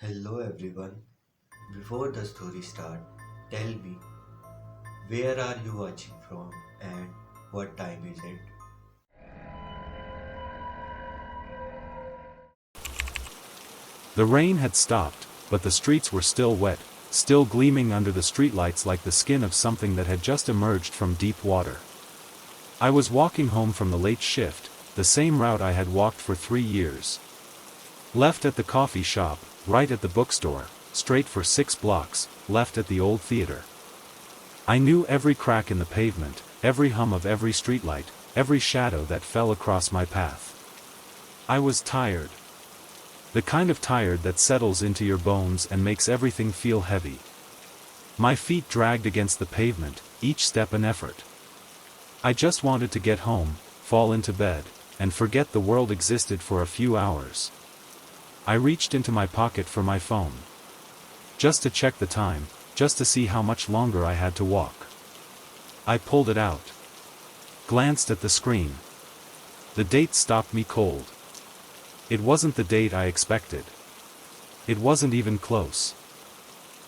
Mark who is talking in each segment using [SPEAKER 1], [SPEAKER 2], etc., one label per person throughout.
[SPEAKER 1] Hello everyone. Before the story start, tell me where are you watching from and what time is it?
[SPEAKER 2] The rain had stopped, but the streets were still wet, still gleaming under the streetlights like the skin of something that had just emerged from deep water. I was walking home from the late shift, the same route I had walked for 3 years. Left at the coffee shop, right at the bookstore, straight for 6 blocks, left at the old theater. I knew every crack in the pavement, every hum of every streetlight, every shadow that fell across my path. I was tired. The kind of tired that settles into your bones and makes everything feel heavy. My feet dragged against the pavement, each step an effort. I just wanted to get home, fall into bed, and forget the world existed for a few hours. I reached into my pocket for my phone. Just to check the time, just to see how much longer I had to walk. I pulled it out. Glanced at the screen. The date stopped me cold. It wasn't the date I expected. It wasn't even close.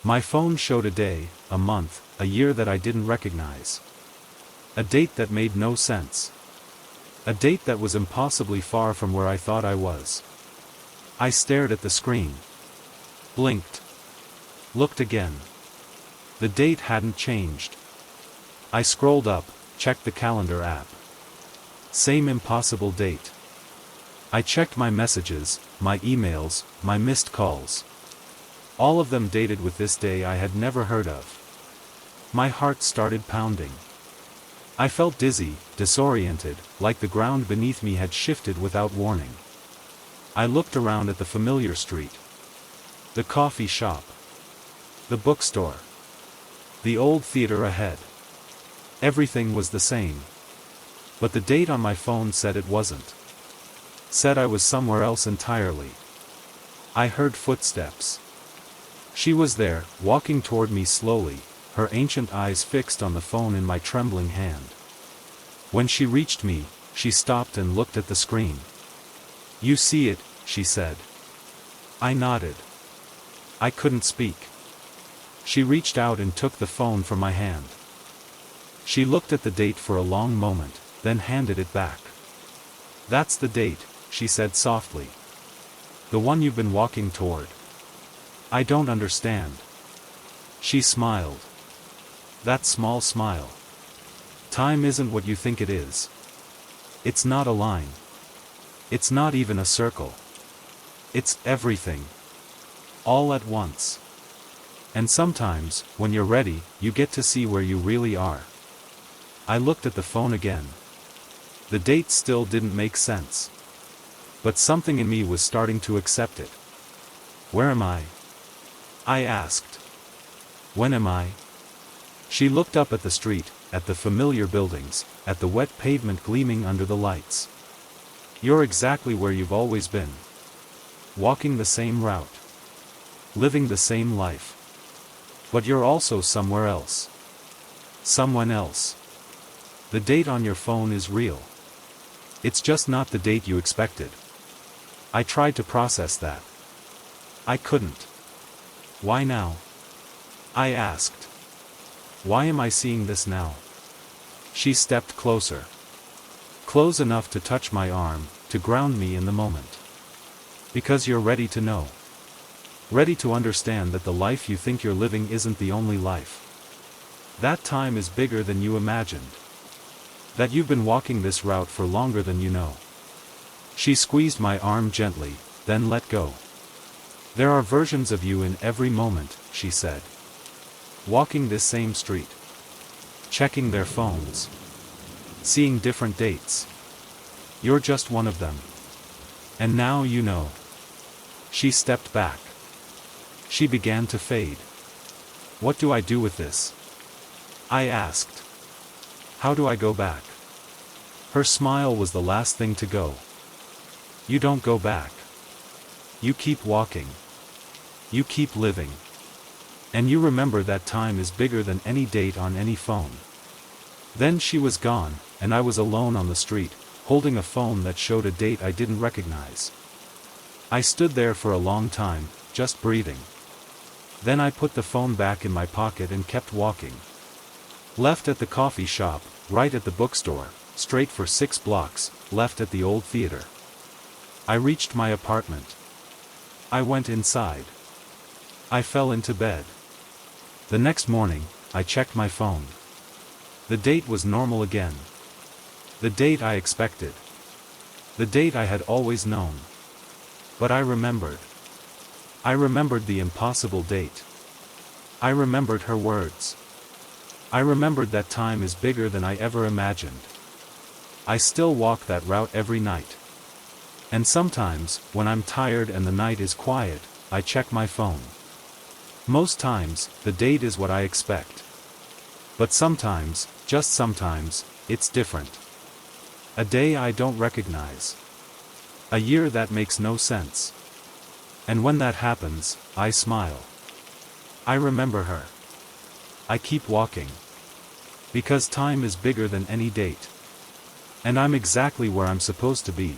[SPEAKER 2] My phone showed a day, a month, a year that I didn't recognize. A date that made no sense. A date that was impossibly far from where I thought I was. I stared at the screen. Blinked. Looked again. The date hadn't changed. I scrolled up, checked the calendar app. Same impossible date. I checked my messages, my emails, my missed calls. All of them dated with this day I had never heard of. My heart started pounding. I felt dizzy, disoriented, like the ground beneath me had shifted without warning. I looked around at the familiar street. The coffee shop. The bookstore. The old theater ahead. Everything was the same. But the date on my phone said it wasn't. Said I was somewhere else entirely. I heard footsteps. She was there, walking toward me slowly, her ancient eyes fixed on the phone in my trembling hand. When she reached me, she stopped and looked at the screen. "You see it," she said. I nodded. I couldn't speak. She reached out and took the phone from my hand. She looked at the date for a long moment, then handed it back. "That's the date," she said softly. "The one you've been walking toward." "I don't understand." She smiled. That small smile. "Time isn't what you think it is. It's not a line. It's not even a circle. It's everything. All at once. And sometimes, when you're ready, you get to see where you really are." I looked at the phone again. The date still didn't make sense. But something in me was starting to accept it. "Where am I?" I asked. "When am I?" She looked up at the street, at the familiar buildings, at the wet pavement gleaming under the lights. "You're exactly where you've always been. Walking the same route. Living the same life. But you're also somewhere else. Someone else. The date on your phone is real. It's just not the date you expected." I tried to process that. I couldn't. "Why now?" I asked. "Why am I seeing this now?" She stepped closer. Close enough to touch my arm, to ground me in the moment. "Because you're ready to know. Ready to understand that the life you think you're living isn't the only life. That time is bigger than you imagined. That you've been walking this route for longer than you know." She squeezed my arm gently, then let go. "There are versions of you in every moment," she said. "Walking this same street. Checking their phones. Seeing different dates. You're just one of them. And now you know." She stepped back. She began to fade. "What do I do with this?" I asked. "How do I go back?" Her smile was the last thing to go. "You don't go back. You keep walking. You keep living. And you remember that time is bigger than any date on any phone." Then she was gone, and I was alone on the street, holding a phone that showed a date I didn't recognize. I stood there for a long time, just breathing. Then I put the phone back in my pocket and kept walking. Left at the coffee shop, right at the bookstore, straight for 6 blocks, left at the old theater. I reached my apartment. I went inside. I fell into bed. The next morning, I checked my phone. The date was normal again. The date I expected. The date I had always known. But I remembered. I remembered the impossible date. I remembered her words. I remembered that time is bigger than I ever imagined. I still walk that route every night. And sometimes, when I'm tired and the night is quiet, I check my phone. Most times, the date is what I expect. But sometimes, just sometimes, it's different. A day I don't recognize. A year that makes no sense. And when that happens, I smile. I remember her. I keep walking. Because time is bigger than any date. And I'm exactly where I'm supposed to be.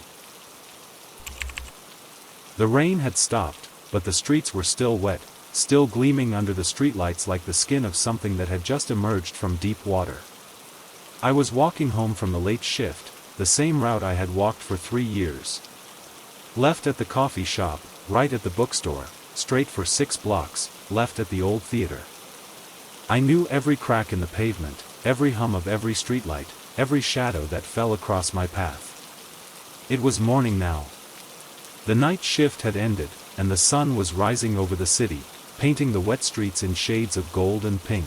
[SPEAKER 2] The rain had stopped, but the streets were still wet, still gleaming under the streetlights like the skin of something that had just emerged from deep water. I was walking home from the late shift, the same route I had walked for 3 years. Left at the coffee shop, right at the bookstore, straight for 6 blocks, left at the old theater. I knew every crack in the pavement, every hum of every streetlight, every shadow that fell across my path. It was morning now. The night shift had ended, and the sun was rising over the city, painting the wet streets in shades of gold and pink.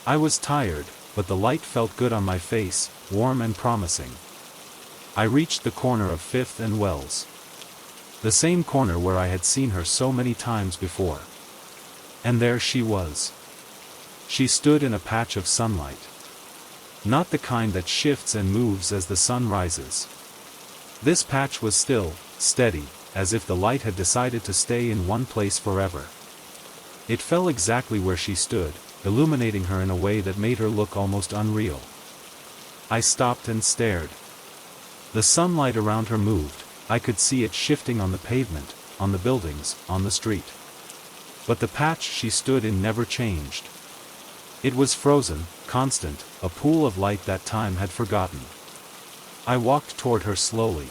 [SPEAKER 2] I was tired, but the light felt good on my face, warm and promising. I reached the corner of 5th and Wells. The same corner where I had seen her so many times before. And there she was. She stood in a patch of sunlight. Not the kind that shifts and moves as the sun rises. This patch was still, steady, as if the light had decided to stay in one place forever. It fell exactly where she stood, illuminating her in a way that made her look almost unreal. I stopped and stared. The sunlight around her moved, I could see it shifting on the pavement, on the buildings, on the street. But the patch she stood in never changed. It was frozen, constant, a pool of light that time had forgotten. I walked toward her slowly.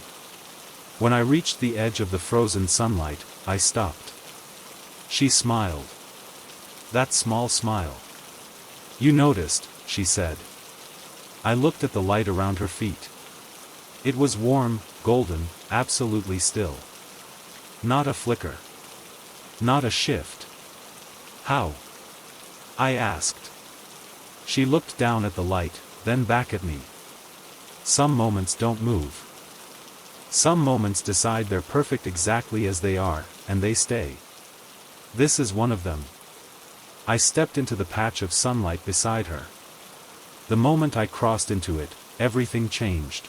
[SPEAKER 2] When I reached the edge of the frozen sunlight, I stopped. She smiled. That small smile. "You noticed," she said. I looked at the light around her feet. It was warm, golden, absolutely still. Not a flicker. Not a shift. "How?" I asked. She looked down at the light, then back at me. Some moments don't move. Some moments decide they're perfect exactly as they are, and they stay. This is one of them. I stepped into the patch of sunlight beside her. The moment I crossed into it, everything changed.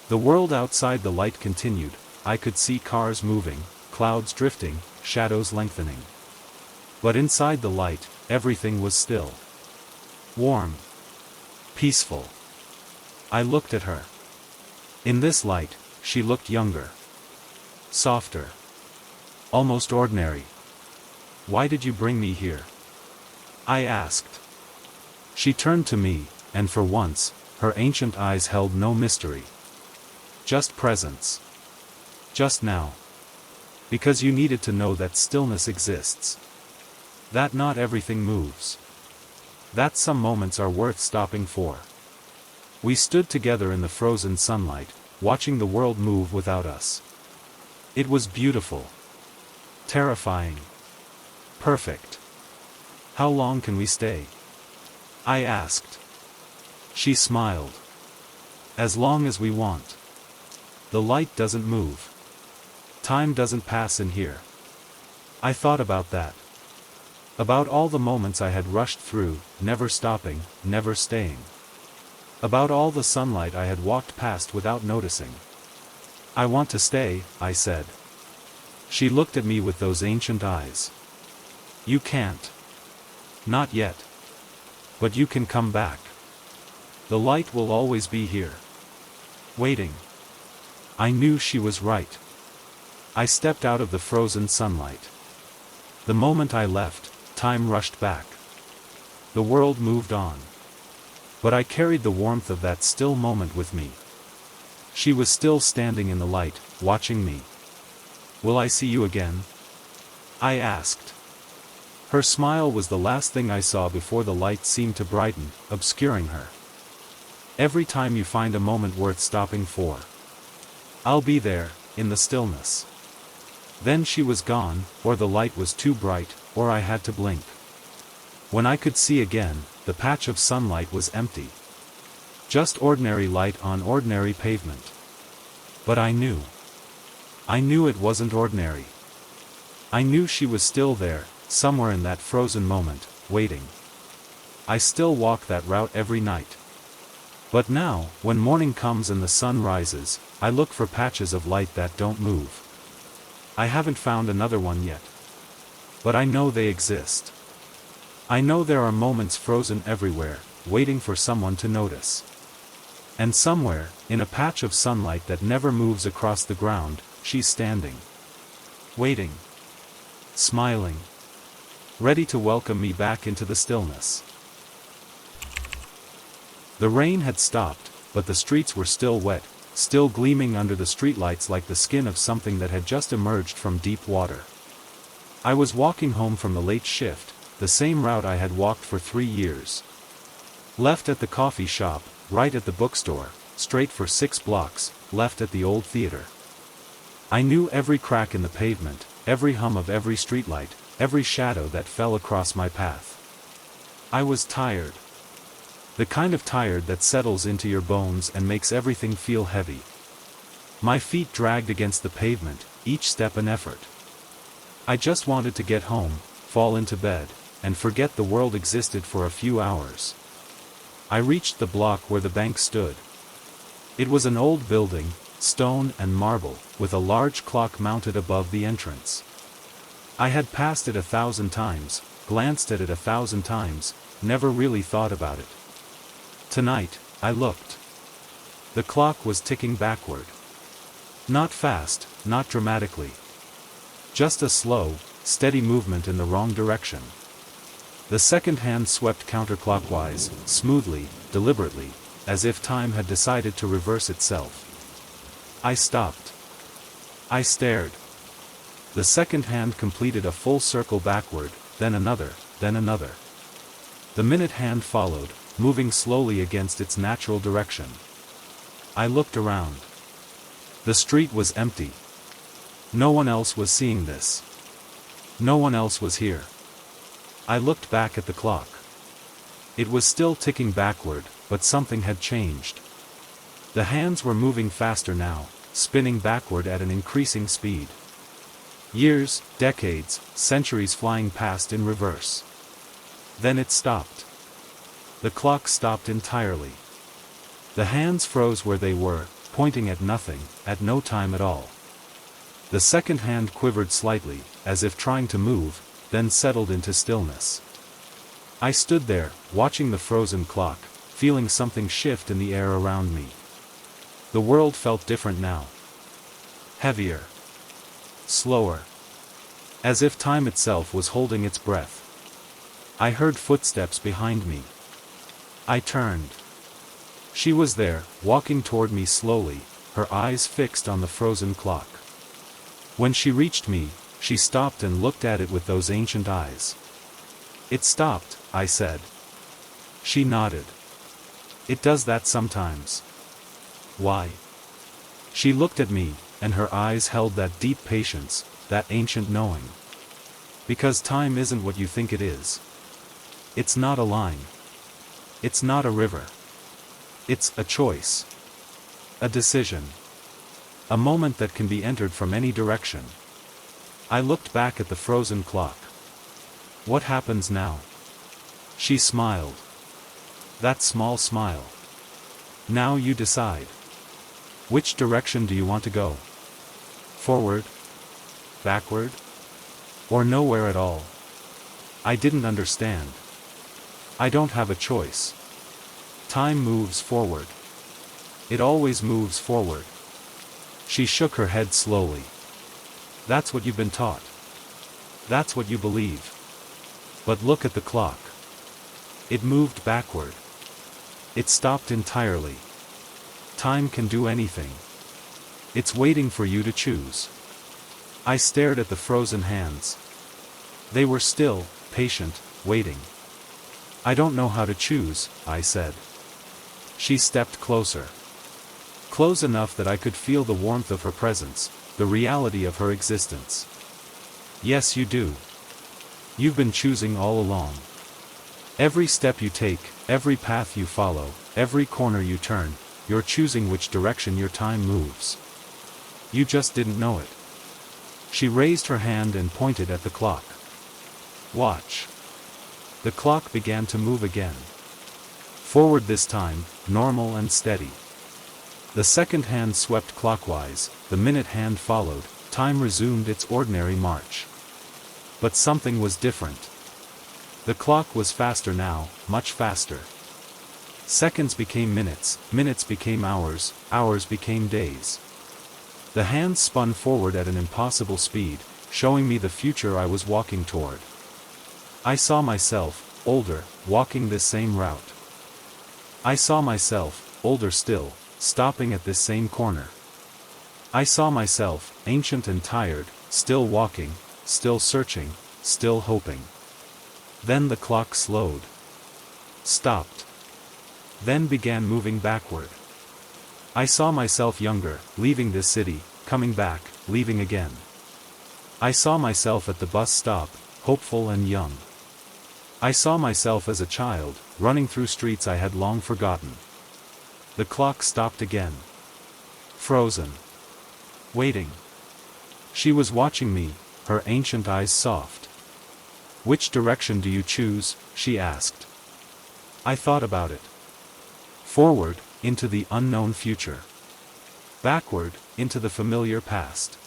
[SPEAKER 2] The world outside the light continued. I could see cars moving, clouds drifting, shadows lengthening. But inside the light, everything was still. Warm. Peaceful. I looked at her. In this light, she looked younger. Softer. Almost ordinary. "Why did you bring me here?" I asked. She turned to me, and for once, her ancient eyes held no mystery. Just presence. Just now. Because you needed to know that stillness exists. That not everything moves. That some moments are worth stopping for. We stood together in the frozen sunlight, watching the world move without us. It was beautiful. Terrifying. Perfect. "How long can we stay?" I asked. She smiled. "As long as we want. The light doesn't move. Time doesn't pass in here." I thought about that. About all the moments I had rushed through, never stopping, never staying. About all the sunlight I had walked past without noticing. "I want to stay," I said. She looked at me with those ancient eyes. "You can't. Not yet. But you can come back. The light will always be here. Waiting." I knew she was right. I stepped out of the frozen sunlight. The moment I left, time rushed back. The world moved on. But I carried the warmth of that still moment with me. She was still standing in the light, watching me. "Will I see you again?" I asked. Her smile was the last thing I saw before the light seemed to brighten, obscuring her. "Every time you find a moment worth stopping for. I'll be there, in the stillness." Then she was gone, or the light was too bright, or I had to blink. When I could see again, the patch of sunlight was empty. Just ordinary light on ordinary pavement. But I knew. I knew it wasn't ordinary. I knew she was still there, somewhere in that frozen moment, waiting. I still walk that route every night. But now, when morning comes and the sun rises, I look for patches of light that don't move. I haven't found another one yet. But I know they exist. I know there are moments frozen everywhere, waiting for someone to notice. And somewhere, in a patch of sunlight that never moves across the ground, she's standing. Waiting. Smiling. Ready to welcome me back into the stillness. The rain had stopped, but the streets were still wet, still gleaming under the streetlights like the skin of something that had just emerged from deep water. I was walking home from the late shift, the same route I had walked for 3 years. Left at the coffee shop, right at the bookstore, straight for 6 blocks, left at the old theater. I knew every crack in the pavement, every hum of every streetlight, every shadow that fell across my path. I was tired. The kind of tired that settles into your bones and makes everything feel heavy. My feet dragged against the pavement, each step an effort. I just wanted to get home, fall into bed, and forget the world existed for a few hours. I reached the block where the bank stood. It was an old building, stone and marble, with a large clock mounted above the entrance. I had passed it 1,000 times, glanced at it 1,000 times, never really thought about it. Tonight, I looked. The clock was ticking backward. Not fast, not dramatically. Just a slow, steady movement in the wrong direction. The second hand swept counterclockwise, smoothly, deliberately, as if time had decided to reverse itself. I stopped. I stared. The second hand completed a full circle backward, then another, then another. The minute hand followed, moving slowly against its natural direction. I looked around. The street was empty. No one else was seeing this. No one else was here. I looked back at the clock. It was still ticking backward, but something had changed. The hands were moving faster now, spinning backward at an increasing speed. Years, decades, centuries flying past in reverse. Then it stopped. The clock stopped entirely. The hands froze where they were, pointing at nothing, at no time at all. The second hand quivered slightly, as if trying to move, then settled into stillness. I stood there, watching the frozen clock, feeling something shift in the air around me. The world felt different now. Heavier. Slower. As if time itself was holding its breath. I heard footsteps behind me. I turned. She was there, walking toward me slowly, her eyes fixed on the frozen clock. When she reached me, she stopped and looked at it with those ancient eyes. "It stopped," I said. She nodded. "It does that sometimes." "Why?" She looked at me, and her eyes held that deep patience, that ancient knowing. "Because time isn't what you think it is. It's not a line. It's not a river. It's a choice. A decision. A moment that can be entered from any direction." I looked back at the frozen clock. "What happens now?" She smiled. That small smile. "Now you decide. Which direction do you want to go? Forward? Backward? Or nowhere at all?" I didn't understand. "I don't have a choice. Time moves forward. It always moves forward." She shook her head slowly. That's what you've been taught. That's what you believe. But look at the clock. It moved backward. It stopped entirely. Time can do anything. It's waiting for you to choose. I stared at the frozen hands. They were still, patient, waiting. I don't know how to choose, I said. She stepped closer. Close enough that I could feel the warmth of her presence, the reality of her existence. Yes, you do. You've been choosing all along. Every step you take, every path you follow, every corner you turn, you're choosing which direction your time moves. You just didn't know it. She raised her hand and pointed at the clock. Watch. The clock began to move again. Forward this time, normal and steady. The second hand swept clockwise, the minute hand followed, time resumed its ordinary march. But something was different. The clock was faster now, much faster. Seconds became minutes, minutes became hours, hours became days. The hands spun forward at an impossible speed, showing me the future I was walking toward. I saw myself, older, walking this same route. I saw myself, older still, stopping at this same corner. I saw myself, ancient and tired, still walking, still searching, still hoping. Then the clock slowed. Stopped. Then began moving backward. I saw myself younger, leaving this city, coming back, leaving again. I saw myself at the bus stop, hopeful and young. I saw myself as a child, running through streets I had long forgotten. The clock stopped again. Frozen. Waiting. She was watching me, her ancient eyes soft. Which direction do you choose? She asked. I thought about it. Forward, into the unknown future. Backward, into the familiar past.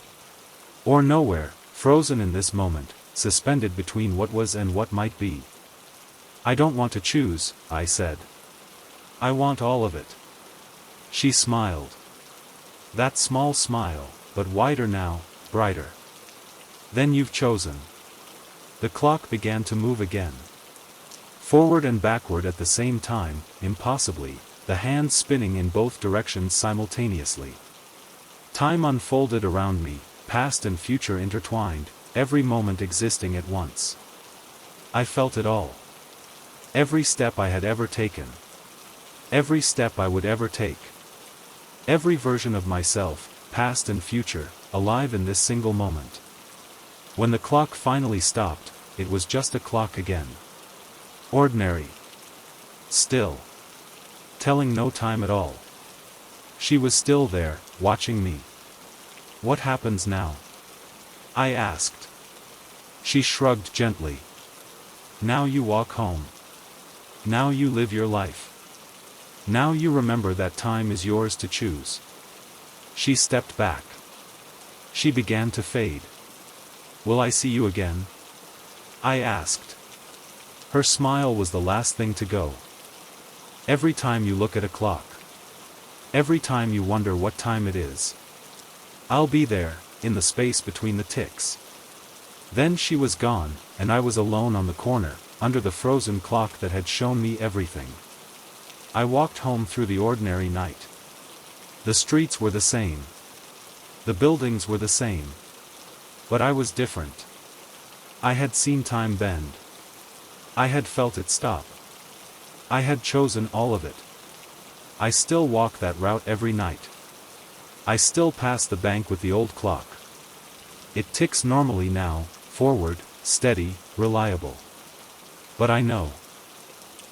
[SPEAKER 2] Or nowhere, frozen in this moment, suspended between what was and what might be. I don't want to choose, I said. I want all of it. She smiled. That small smile, but wider now, brighter. Then you've chosen. The clock began to move again. Forward and backward at the same time, impossibly, the hands spinning in both directions simultaneously. Time unfolded around me, past and future intertwined, every moment existing at once. I felt it all. Every step I had ever taken. Every step I would ever take. Every version of myself, past and future, alive in this single moment. When the clock finally stopped, it was just a clock again. Ordinary. Still. Telling no time at all. She was still there, watching me. What happens now? I asked. She shrugged gently. Now you walk home. Now you live your life. Now you remember that time is yours to choose. She stepped back. She began to fade. Will I see you again? I asked. Her smile was the last thing to go. Every time you look at a clock. Every time you wonder what time it is. I'll be there, in the space between the ticks. Then she was gone, and I was alone on the corner, under the frozen clock that had shown me everything. I walked home through the ordinary night. The streets were the same. The buildings were the same. But I was different. I had seen time bend. I had felt it stop. I had chosen all of it. I still walk that route every night. I still pass the bank with the old clock. It ticks normally now, forward, steady, reliable. But I know.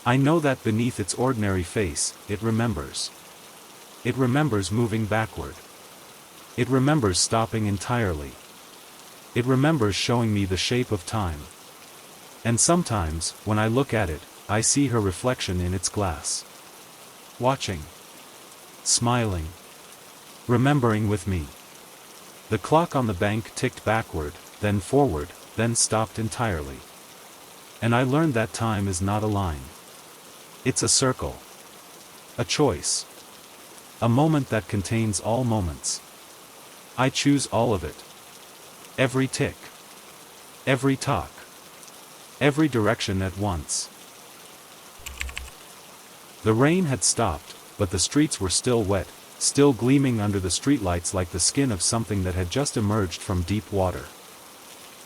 [SPEAKER 2] I know that beneath its ordinary face, it remembers. It remembers moving backward. It remembers stopping entirely. It remembers showing me the shape of time. And sometimes, when I look at it, I see her reflection in its glass. Watching. Smiling. Remembering with me. The clock on the bank ticked backward, then forward, then stopped entirely. And I learned that time is not a line. It's a circle. A choice. A moment that contains all moments. I choose all of it. Every tick. Every talk. Every direction at once. The rain had stopped, but the streets were still wet, still gleaming under the streetlights like the skin of something that had just emerged from deep water.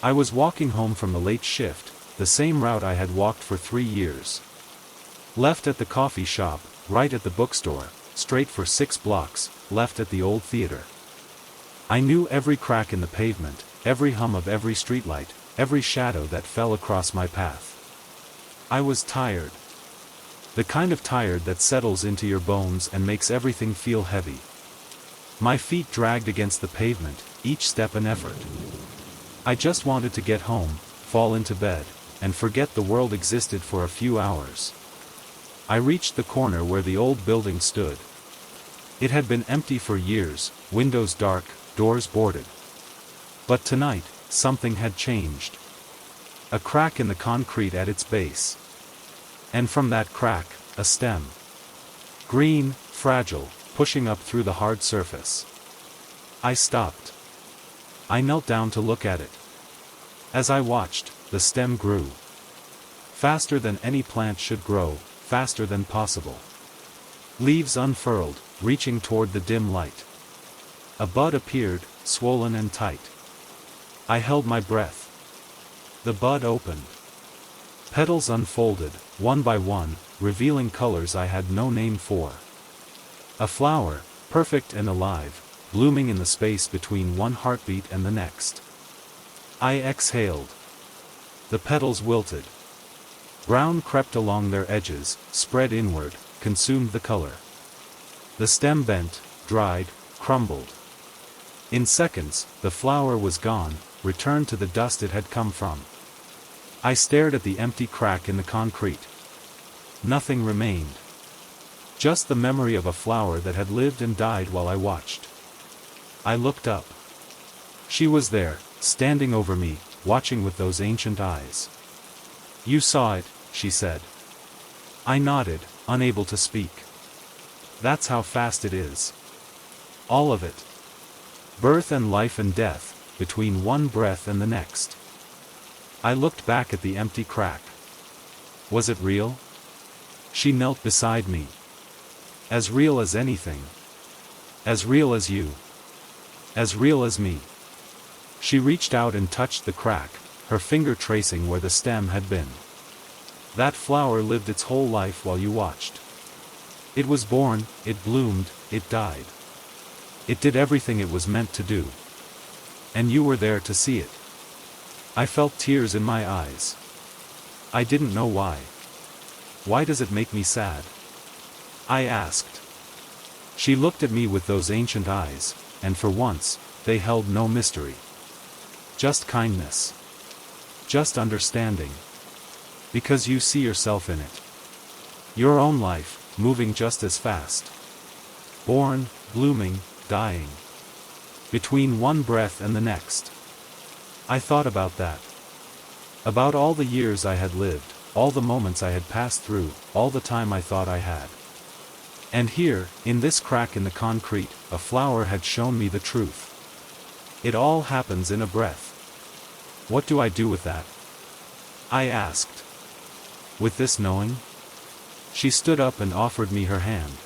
[SPEAKER 2] I was walking home from the late shift, the same route I had walked for 3 years. Left at the coffee shop, right at the bookstore, straight for 6 blocks, left at the old theater. I knew every crack in the pavement, every hum of every streetlight, every shadow that fell across my path. I was tired. The kind of tired that settles into your bones and makes everything feel heavy. My feet dragged against the pavement, each step an effort. I just wanted to get home, fall into bed, and forget the world existed for a few hours. I reached the corner where the old building stood. It had been empty for years, windows dark, doors boarded. But tonight, something had changed. A crack in the concrete at its base. And from that crack, a stem. Green, fragile, pushing up through the hard surface. I stopped. I knelt down to look at it. As I watched, the stem grew. Faster than any plant should grow, faster than possible. Leaves unfurled, reaching toward the dim light. A bud appeared, swollen and tight. I held my breath. The bud opened. Petals unfolded, one by one, revealing colors I had no name for. A flower, perfect and alive, blooming in the space between one heartbeat and the next. I exhaled. The petals wilted. Brown crept along their edges, spread inward, consumed the color. The stem bent, dried, crumbled. In seconds, the flower was gone, returned to the dust it had come from. I stared at the empty crack in the concrete. Nothing remained. Just the memory of a flower that had lived and died while I watched. I looked up. She was there, standing over me, watching with those ancient eyes. "You saw it," she said. I nodded, unable to speak. That's how fast it is. All of it. Birth and life and death, between one breath and the next. I looked back at the empty crack. Was it real? She knelt beside me. As real as anything. As real as you. As real as me. She reached out and touched the crack, her finger tracing where the stem had been. That flower lived its whole life while you watched. It was born, it bloomed, it died. It did everything it was meant to do. And you were there to see it. I felt tears in my eyes. I didn't know why. Why does it make me sad? I asked. She looked at me with those ancient eyes, and for once, they held no mystery. Just kindness. Just understanding. Because you see yourself in it. Your own life, moving just as fast. Born, blooming, dying. Between one breath and the next. I thought about that. About all the years I had lived, all the moments I had passed through, all the time I thought I had. And here, in this crack in the concrete, a flower had shown me the truth. It all happens in a breath. What do I do with that? I asked. With this knowing? She stood up and offered me her hand.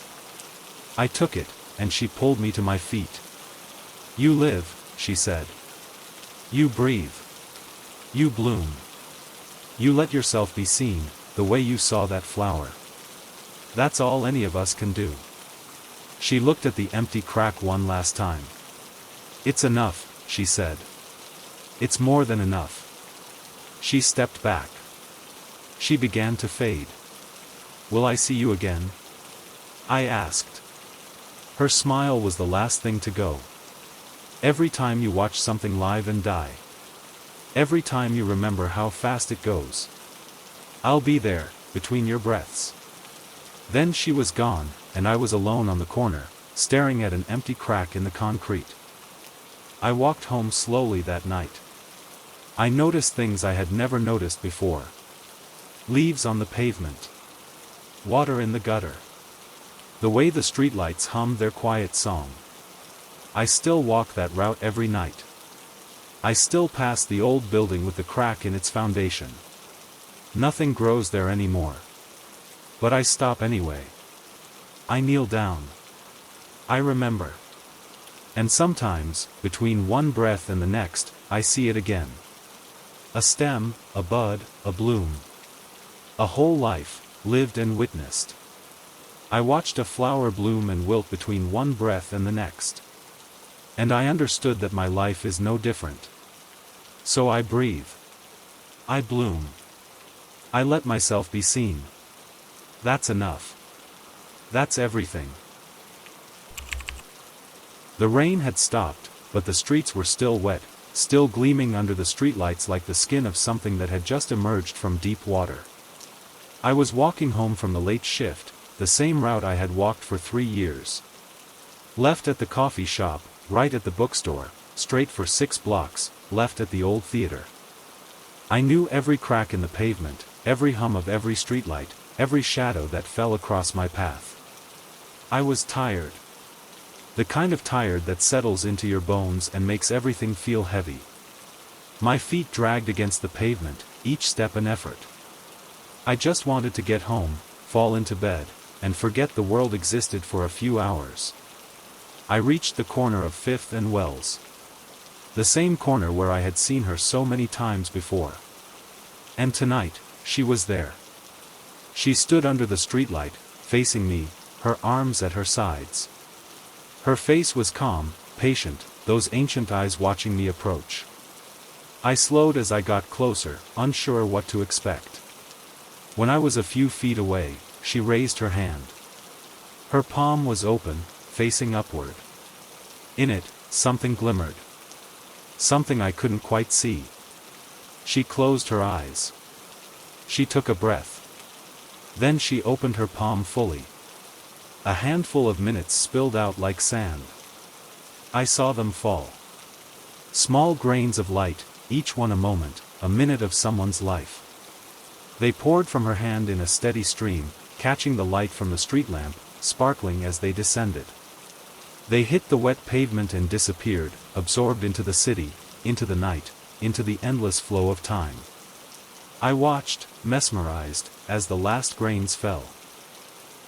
[SPEAKER 2] I took it, and she pulled me to my feet. You live, she said. You breathe. You bloom. You let yourself be seen, the way you saw that flower. That's all any of us can do. She looked at the empty crack one last time. It's enough, she said. It's more than enough. She stepped back. She began to fade. Will I see you again? I asked. Her smile was the last thing to go. Every time you watch something live and die. Every time you remember how fast it goes. I'll be there, between your breaths. Then she was gone, and I was alone on the corner, staring at an empty crack in the concrete. I walked home slowly that night. I noticed things I had never noticed before. Leaves on the pavement. Water in the gutter. The way the streetlights hummed their quiet song. I still walk that route every night. I still pass the old building with the crack in its foundation. Nothing grows there anymore. But I stop anyway. I kneel down. I remember. And sometimes, between one breath and the next, I see it again. A stem, a bud, a bloom. A whole life, lived and witnessed. I watched a flower bloom and wilt between one breath and the next. And I understood that my life is no different. So I breathe. I bloom. I let myself be seen. That's enough. That's everything. The rain had stopped, but the streets were still wet, still gleaming under the streetlights like the skin of something that had just emerged from deep water. I was walking home from the late shift, the same route I had walked for 3 years. Left at the coffee shop, right at the bookstore, straight for 6 blocks, left at the old theater. I knew every crack in the pavement, every hum of every streetlight, every shadow that fell across my path. I was tired. The kind of tired that settles into your bones and makes everything feel heavy. My feet dragged against the pavement, each step an effort. I just wanted to get home, fall into bed, and forget the world existed for a few hours. I reached the corner of 5th and Wells. The same corner where I had seen her so many times before. And tonight, she was there. She stood under the streetlight, facing me, her arms at her sides. Her face was calm, patient, those ancient eyes watching me approach. I slowed as I got closer, unsure what to expect. When I was a few feet away, she raised her hand. Her palm was open, facing upward. In it, something glimmered. Something I couldn't quite see. She closed her eyes. She took a breath. Then she opened her palm fully. A handful of minutes spilled out like sand. I saw them fall. Small grains of light, each one a moment, a minute of someone's life. They poured from her hand in a steady stream, catching the light from the street lamp, sparkling as they descended. They hit the wet pavement and disappeared, absorbed into the city, into the night, into the endless flow of time. I watched, mesmerized, as the last grains fell.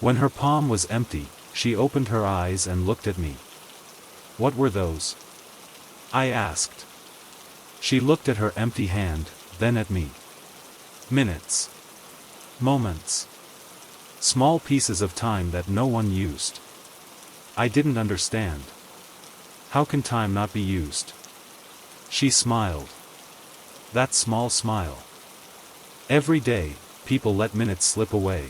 [SPEAKER 2] When her palm was empty, she opened her eyes and looked at me. What were those? I asked. She looked at her empty hand, then at me. Minutes. Moments. Small pieces of time that no one used. I didn't understand. How can time not be used? She smiled. That small smile. Every day, people let minutes slip away.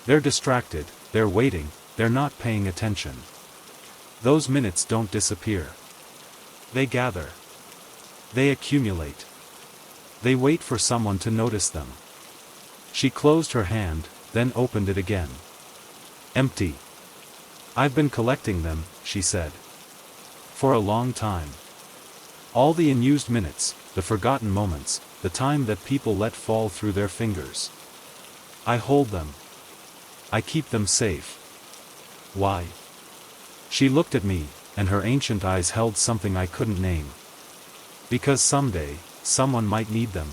[SPEAKER 2] They're distracted, they're waiting, they're not paying attention. Those minutes don't disappear. They gather. They accumulate. They wait for someone to notice them. She closed her hand, then opened it again. Empty. I've been collecting them, she said. For a long time. All the unused minutes, the forgotten moments, the time that people let fall through their fingers. I hold them. I keep them safe. Why? She looked at me, and her ancient eyes held something I couldn't name. Because someday, someone might need them.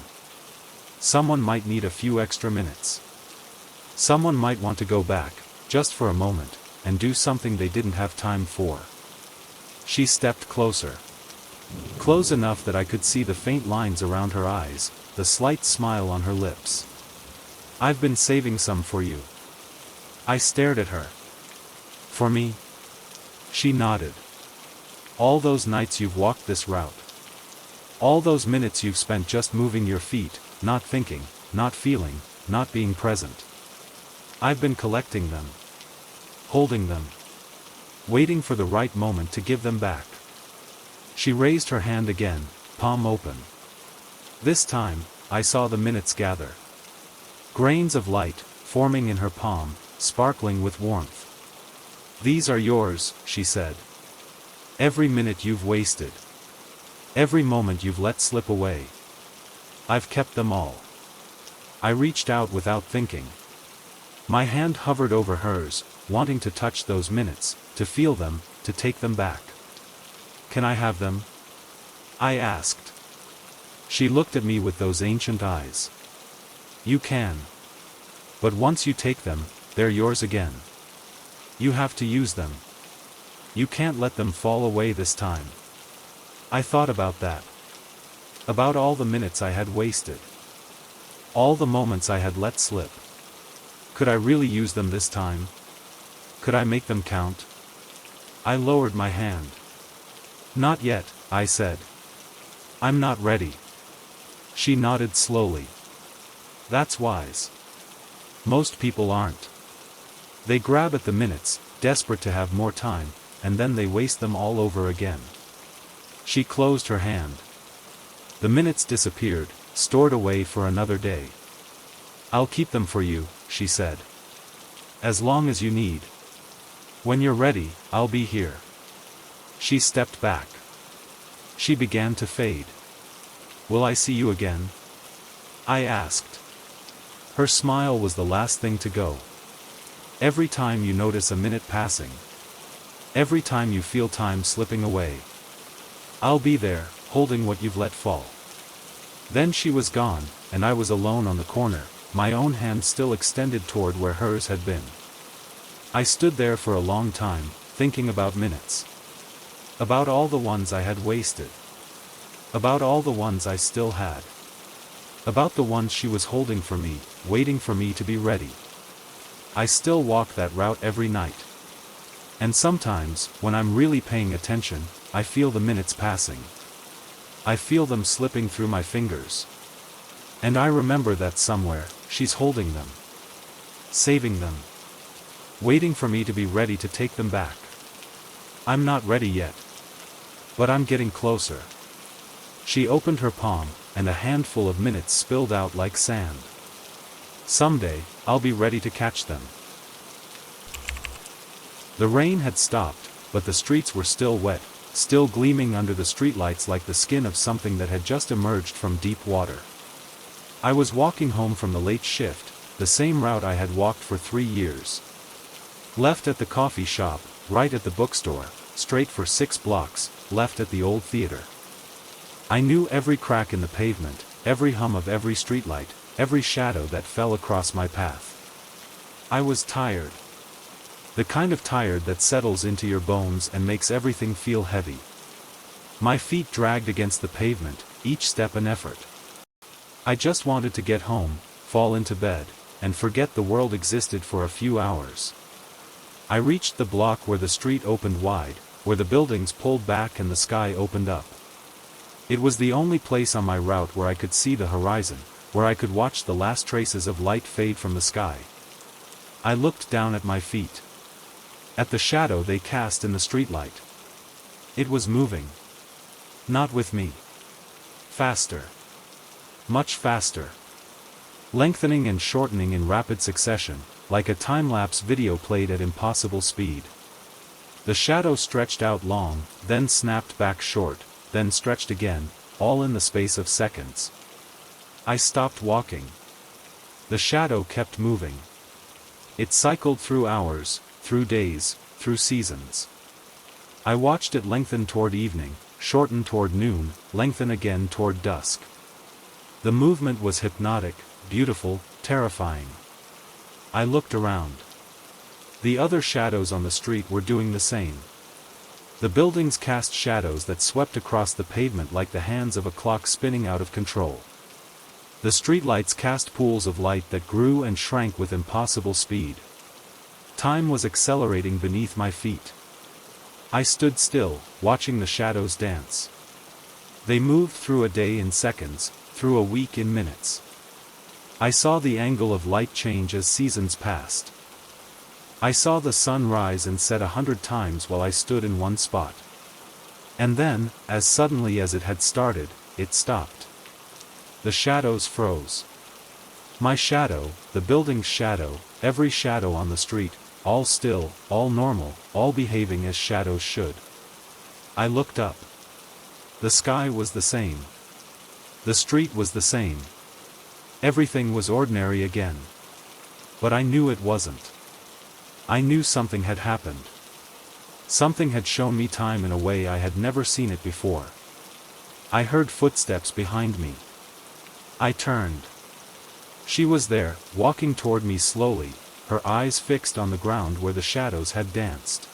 [SPEAKER 2] Someone might need a few extra minutes. Someone might want to go back, just for a moment, and do something they didn't have time for. She stepped closer. Close enough that I could see the faint lines around her eyes, the slight smile on her lips. I've been saving some for you. I stared at her. For me? She nodded. All those nights you've walked this route. All those minutes you've spent just moving your feet, not thinking, not feeling, not being present. I've been collecting them. Holding them. Waiting for the right moment to give them back. She raised her hand again, palm open. This time, I saw the minutes gather. Grains of light, forming in her palm, sparkling with warmth. These are yours, she said. Every minute you've wasted. Every moment you've let slip away. I've kept them all. I reached out without thinking. My hand hovered over hers, wanting to touch those minutes, to feel them, to take them back. Can I have them? I asked. She looked at me with those ancient eyes. You can. But once you take them, they're yours again. You have to use them. You can't let them fall away this time. I thought about that. About all the minutes I had wasted. All the moments I had let slip. Could I really use them this time? Could I make them count? I lowered my hand. Not yet, I said. I'm not ready. She nodded slowly. That's wise. Most people aren't. They grab at the minutes, desperate to have more time, and then they waste them all over again. She closed her hand. The minutes disappeared, stored away for another day. I'll keep them for you, she said. As long as you need. When you're ready, I'll be here. She stepped back. She began to fade. Will I see you again? I asked. Her smile was the last thing to go. Every time you notice a minute passing. Every time you feel time slipping away. I'll be there, holding what you've let fall. Then she was gone, and I was alone on the corner, my own hand still extended toward where hers had been. I stood there for a long time, thinking about minutes. About all the ones I had wasted. About all the ones I still had. About the ones she was holding for me, waiting for me to be ready. I still walk that route every night. And sometimes, when I'm really paying attention, I feel the minutes passing. I feel them slipping through my fingers. And I remember that somewhere, she's holding them. Saving them. Waiting for me to be ready to take them back. I'm not ready yet. But I'm getting closer. She opened her palm, and a handful of minutes spilled out like sand. Someday, I'll be ready to catch them. The rain had stopped, but the streets were still wet, still gleaming under the streetlights like the skin of something that had just emerged from deep water. I was walking home from the late shift, the same route I had walked for 3 years. Left at the coffee shop, right at the bookstore, straight for 6 blocks, left at the old theater. I knew every crack in the pavement, every hum of every streetlight, every shadow that fell across my path. I was tired. The kind of tired that settles into your bones and makes everything feel heavy. My feet dragged against the pavement, each step an effort. I just wanted to get home, fall into bed, and forget the world existed for a few hours. I reached the block where the street opened wide, where the buildings pulled back and the sky opened up. It was the only place on my route where I could see the horizon, where I could watch the last traces of light fade from the sky. I looked down at my feet. At the shadow they cast in the streetlight. It was moving. Not with me. Faster. Much faster. Lengthening and shortening in rapid succession, like a time-lapse video played at impossible speed. The shadow stretched out long, then snapped back short, then stretched again, all in the space of seconds. I stopped walking. The shadow kept moving. It cycled through hours, through days, through seasons. I watched it lengthen toward evening, shorten toward noon, lengthen again toward dusk. The movement was hypnotic, beautiful, terrifying. I looked around. The other shadows on the street were doing the same. The buildings cast shadows that swept across the pavement like the hands of a clock spinning out of control. The streetlights cast pools of light that grew and shrank with impossible speed. Time was accelerating beneath my feet. I stood still, watching the shadows dance. They moved through a day in seconds, through a week in minutes. I saw the angle of light change as seasons passed. I saw the sun rise and set 100 times while I stood in one spot. And then, as suddenly as it had started, it stopped. The shadows froze. My shadow, the building's shadow, every shadow on the street, all still, all normal, all behaving as shadows should. I looked up. The sky was the same. The street was the same. Everything was ordinary again. But I knew it wasn't. I knew something had happened. Something had shown me time in a way I had never seen it before. I heard footsteps behind me. I turned. She was there, walking toward me slowly, her eyes fixed on the ground where the shadows had danced.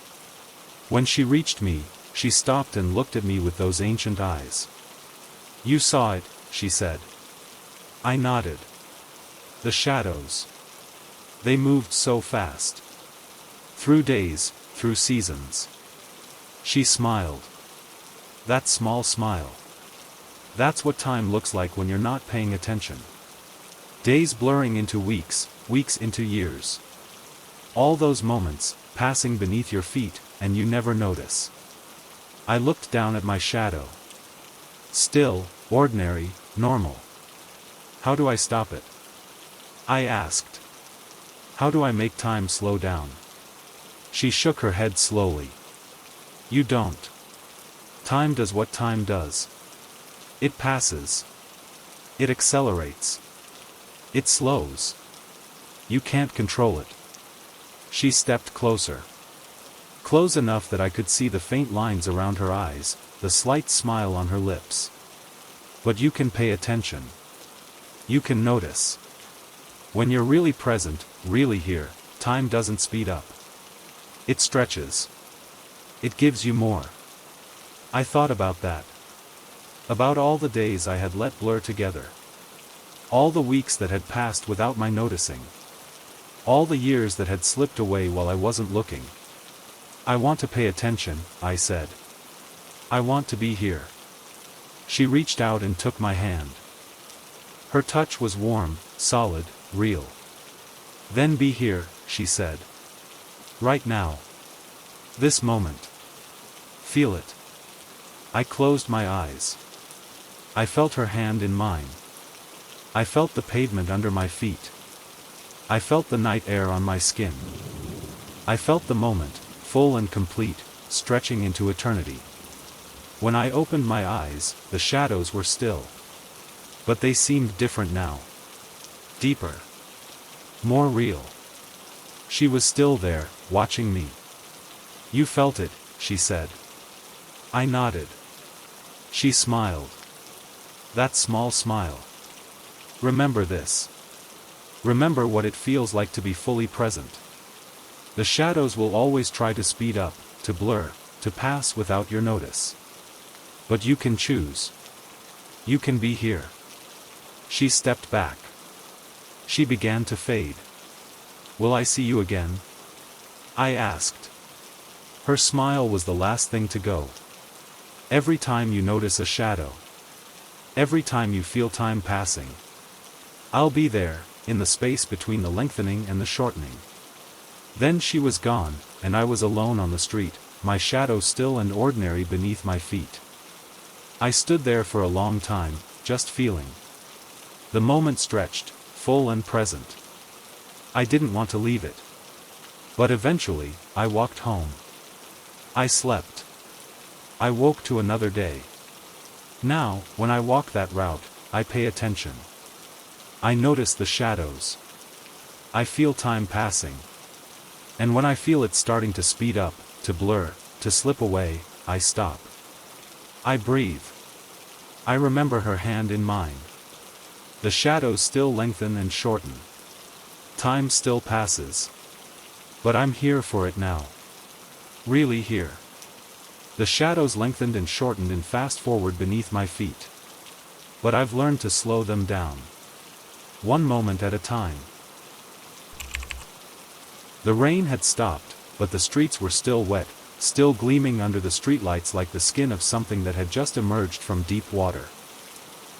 [SPEAKER 2] When she reached me, she stopped and looked at me with those ancient eyes. "You saw it," she said. I nodded. The shadows. They moved so fast. Through days, through seasons. She smiled. That small smile. That's what time looks like when you're not paying attention. Days blurring into weeks, weeks into years. All those moments, passing beneath your feet, and you never notice. I looked down at my shadow. Still, ordinary, normal. How do I stop it? I asked. How do I make time slow down? She shook her head slowly. You don't. Time does what time does. It passes. It accelerates. It slows. You can't control it. She stepped closer. Close enough that I could see the faint lines around her eyes, the slight smile on her lips. But you can pay attention. You can notice. When you're really present, really here, time doesn't speed up. It stretches. It gives you more. I thought about that. About all the days I had let blur together. All the weeks that had passed without my noticing. All the years that had slipped away while I wasn't looking. I want to pay attention, I said. I want to be here. She reached out and took my hand. Her touch was warm, solid, real. Then be here, she said. Right now. This moment. Feel it. I closed my eyes. I felt her hand in mine. I felt the pavement under my feet. I felt the night air on my skin. I felt the moment, full and complete, stretching into eternity. When I opened my eyes, the shadows were still. But they seemed different now. Deeper. More real. She was still there, watching me. You felt it, she said. I nodded. She smiled. That small smile. Remember this. Remember what it feels like to be fully present. The shadows will always try to speed up, to blur, to pass without your notice. But you can choose. You can be here. She stepped back. She began to fade. Will I see you again? I asked. Her smile was the last thing to go. Every time you notice a shadow. Every time you feel time passing. I'll be there, in the space between the lengthening and the shortening. Then she was gone, and I was alone on the street, my shadow still and ordinary beneath my feet. I stood there for a long time, just feeling. The moment stretched, full and present. I didn't want to leave it. But eventually, I walked home. I slept. I woke to another day. Now, when I walk that route, I pay attention. I notice the shadows. I feel time passing. And when I feel it starting to speed up, to blur, to slip away, I stop. I breathe. I remember her hand in mine. The shadows still lengthen and shorten. Time still passes. But I'm here for it now. Really here. The shadows lengthened and shortened and fast forward beneath my feet. But I've learned to slow them down. One moment at a time. The rain had stopped, but the streets were still wet, still gleaming under the streetlights like the skin of something that had just emerged from deep water.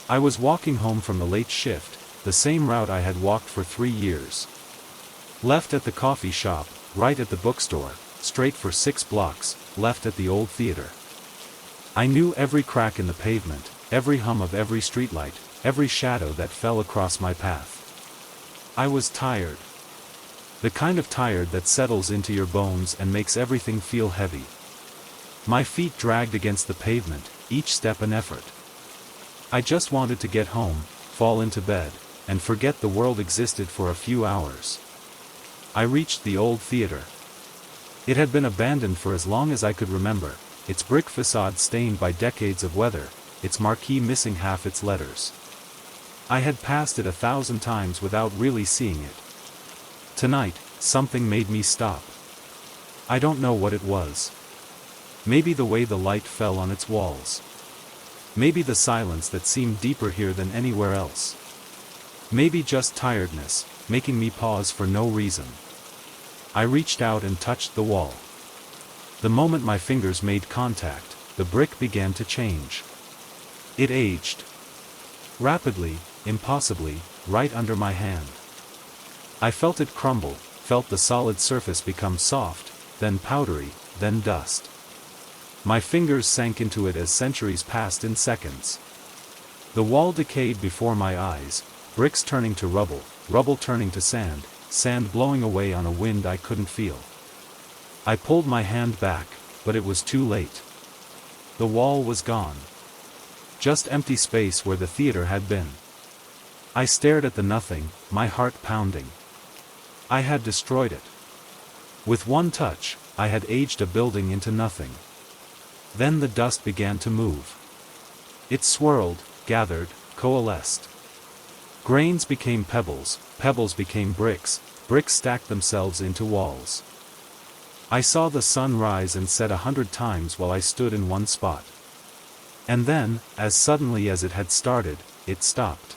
[SPEAKER 2] I was walking home from the late shift, the same route I had walked for 3 years. Left at the coffee shop, right at the bookstore, straight for 6 blocks, left at the old theater. I knew every crack in the pavement, every hum of every streetlight, every shadow that fell across my path. I was tired. The kind of tired that settles into your bones and makes everything feel heavy. My feet dragged against the pavement, each step an effort. I just wanted to get home, fall into bed, and forget the world existed for a few hours. I reached the old theater. It had been abandoned for as long as I could remember, its brick facade stained by decades of weather, its marquee missing half its letters. I had passed it 1,000 times without really seeing it. Tonight, something made me stop. I don't know what it was. Maybe the way the light fell on its walls. Maybe the silence that seemed deeper here than anywhere else. Maybe just tiredness, making me pause for no reason. I reached out and touched the wall. The moment my fingers made contact, the brick began to change. It aged. Rapidly, impossibly, right under my hand. I felt it crumble, felt the solid surface become soft, then powdery, then dust. My fingers sank into it as centuries passed in seconds. The wall decayed before my eyes, bricks turning to rubble, rubble turning to sand, sand blowing away on a wind I couldn't feel. I pulled my hand back, but it was too late. The wall was gone. Just empty space where the theater had been. I stared at the nothing, my heart pounding. I had destroyed it. With one touch, I had aged a building into nothing. Then the dust began to move. It swirled, gathered, coalesced. Grains became pebbles, pebbles became bricks, bricks stacked themselves into walls. I saw the sun rise and set 100 times while I stood in one spot. And then, as suddenly as it had started, it stopped.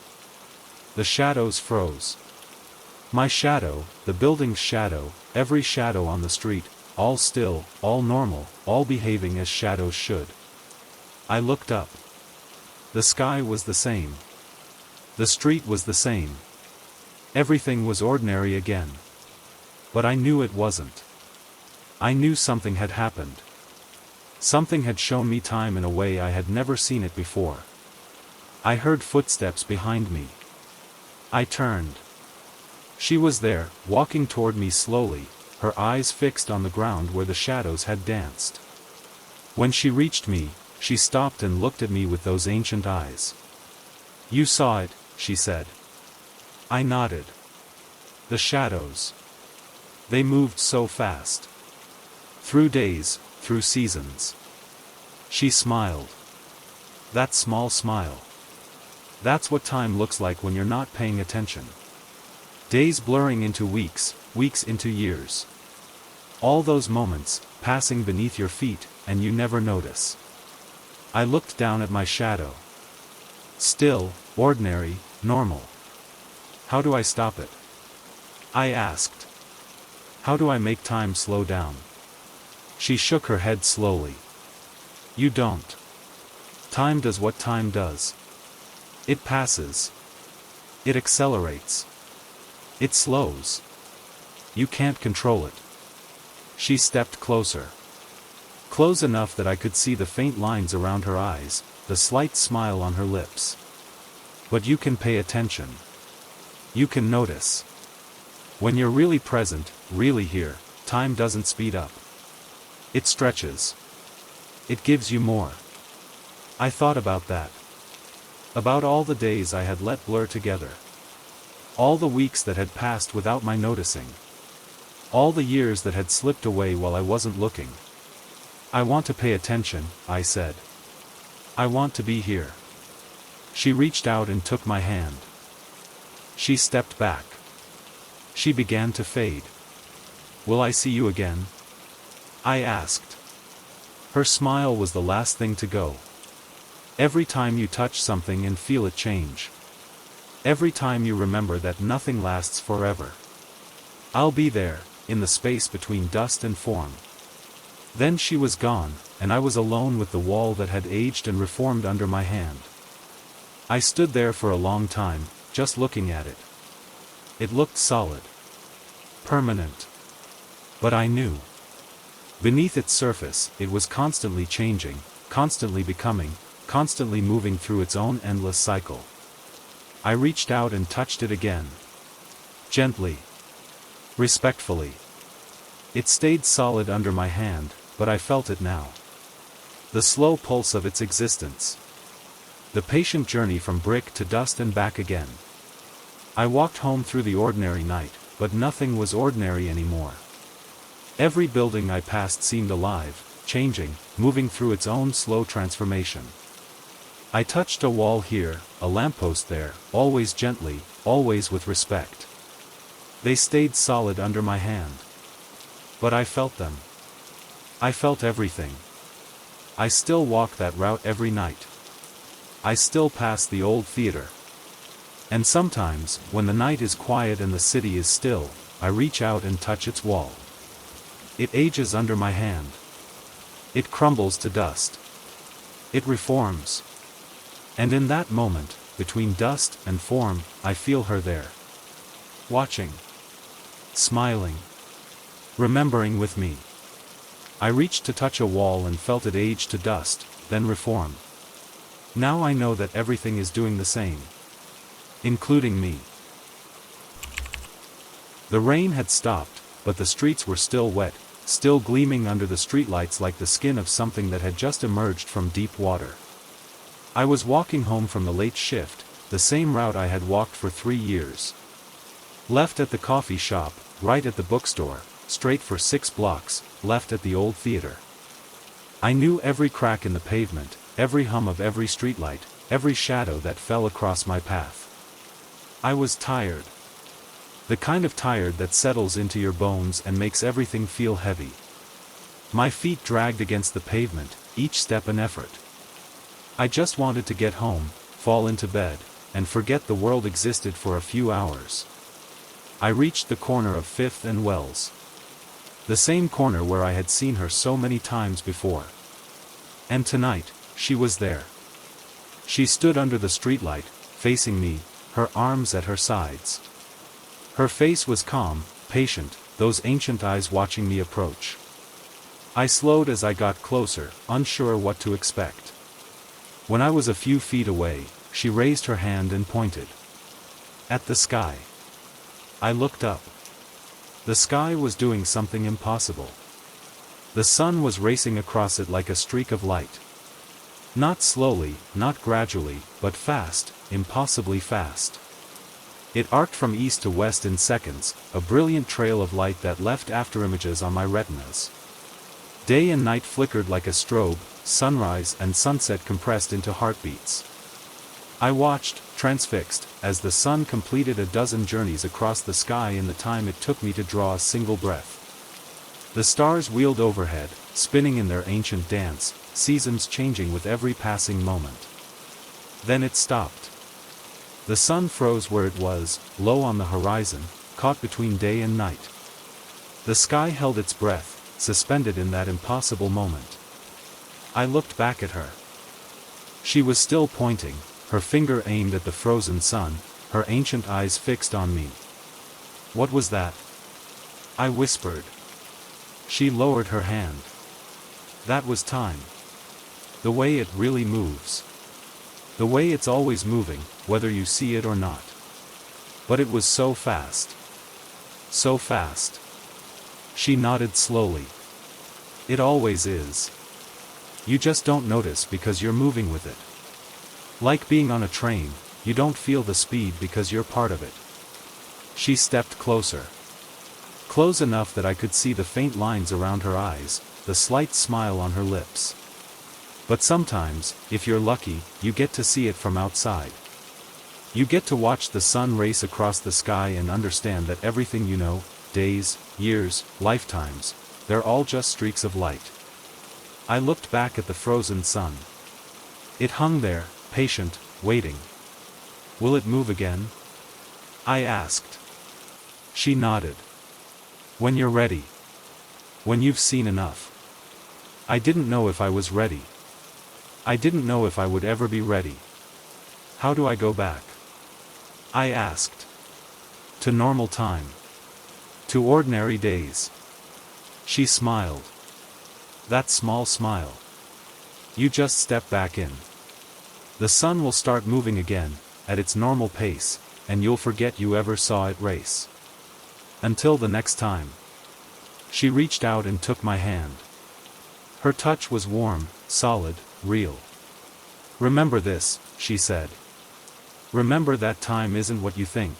[SPEAKER 2] The shadows froze. My shadow, the building's shadow, every shadow on the street, all still, all normal, all behaving as shadows should. I looked up. The sky was the same. The street was the same. Everything was ordinary again. But I knew it wasn't. I knew something had happened. Something had shown me time in a way I had never seen it before. I heard footsteps behind me. I turned. She was there, walking toward me slowly, her eyes fixed on the ground where the shadows had danced. When she reached me, she stopped and looked at me with those ancient eyes. "You saw it," she said. I nodded. The shadows. They moved so fast. Through days, through seasons. She smiled. That small smile. That's what time looks like when you're not paying attention. Days blurring into weeks, weeks into years. All those moments, passing beneath your feet, and you never notice. I looked down at my shadow. Still, ordinary, normal. How do I stop it? I asked. How do I make time slow down? She shook her head slowly. You don't. Time does what time does. It passes. It accelerates. It slows. You can't control it. She stepped closer. Close enough that I could see the faint lines around her eyes, the slight smile on her lips. But you can pay attention. You can notice. When you're really present, really here, time doesn't speed up. It stretches. It gives you more. I thought about that. About all the days I had let blur together. All the weeks that had passed without my noticing. All the years that had slipped away while I wasn't looking. I want to pay attention, I said. I want to be here. She reached out and took my hand. She stepped back. She began to fade. Will I see you again? I asked. Her smile was the last thing to go. Every time you touch something and feel it change. Every time you remember that nothing lasts forever. I'll be there, in the space between dust and form. Then she was gone, and I was alone with the wall that had aged and reformed under my hand. I stood there for a long time, just looking at it. It looked solid. Permanent. But I knew. Beneath its surface, it was constantly changing, constantly becoming, constantly moving through its own endless cycle. I reached out and touched it again. Gently. Respectfully. It stayed solid under my hand, but I felt it now. The slow pulse of its existence. The patient journey from brick to dust and back again. I walked home through the ordinary night, but nothing was ordinary anymore. Every building I passed seemed alive, changing, moving through its own slow transformation. I touched a wall here, a lamppost there, always gently, always with respect. They stayed solid under my hand. But I felt them. I felt everything. I still walk that route every night. I still pass the old theater. And sometimes, when the night is quiet and the city is still, I reach out and touch its wall. It ages under my hand. It crumbles to dust. It reforms. And in that moment, between dust and form, I feel her there. Watching. Smiling. Remembering with me. I reached to touch a wall and felt it age to dust, then reform. Now I know that everything is doing the same. Including me. The rain had stopped, but the streets were still wet, still gleaming under the streetlights like the skin of something that had just emerged from deep water. I was walking home from the late shift, the same route I had walked for 3 years. Left at the coffee shop, right at the bookstore, straight for 6 blocks, left at the old theater. I knew every crack in the pavement, every hum of every streetlight, every shadow that fell across my path. I was tired. The kind of tired that settles into your bones and makes everything feel heavy. My feet dragged against the pavement, each step an effort. I just wanted to get home, fall into bed, and forget the world existed for a few hours. I reached the corner of 5th and Wells. The same corner where I had seen her so many times before. And tonight, she was there. She stood under the streetlight, facing me, her arms at her sides. Her face was calm, patient, those ancient eyes watching me approach. I slowed as I got closer, unsure what to expect. When I was a few feet away, she raised her hand and pointed. At the sky. I looked up. The sky was doing something impossible. The sun was racing across it like a streak of light. Not slowly, not gradually, but fast, impossibly fast. It arced from east to west in seconds, a brilliant trail of light that left afterimages on my retinas. Day and night flickered like a strobe, sunrise and sunset compressed into heartbeats. I watched, transfixed, as the sun completed a dozen journeys across the sky in the time it took me to draw a single breath. The stars wheeled overhead, spinning in their ancient dance, seasons changing with every passing moment. Then it stopped. The sun froze where it was, low on the horizon, caught between day and night. The sky held its breath, suspended in that impossible moment. I looked back at her. She was still pointing, her finger aimed at the frozen sun, her ancient eyes fixed on me. What was that? I whispered. She lowered her hand. That was time. The way it really moves. The way it's always moving, whether you see it or not. But it was so fast. So fast. She nodded slowly. It always is. You just don't notice because you're moving with it. Like being on a train, you don't feel the speed because you're part of it. She stepped closer. Close enough that I could see the faint lines around her eyes, the slight smile on her lips. But sometimes, if you're lucky, you get to see it from outside. You get to watch the sun race across the sky and understand that everything you know, days, years, lifetimes, they're all just streaks of light. I looked back at the frozen sun. It hung there, patient, waiting. Will it move again? I asked. She nodded. When you're ready. When you've seen enough. I didn't know if I was ready. I didn't know if I would ever be ready. How do I go back? I asked. To normal time. To ordinary days. She smiled. That small smile. You just step back in. The sun will start moving again, at its normal pace, and you'll forget you ever saw it race. Until the next time. She reached out and took my hand. Her touch was warm, solid, real. Remember this, she said. Remember that time isn't what you think.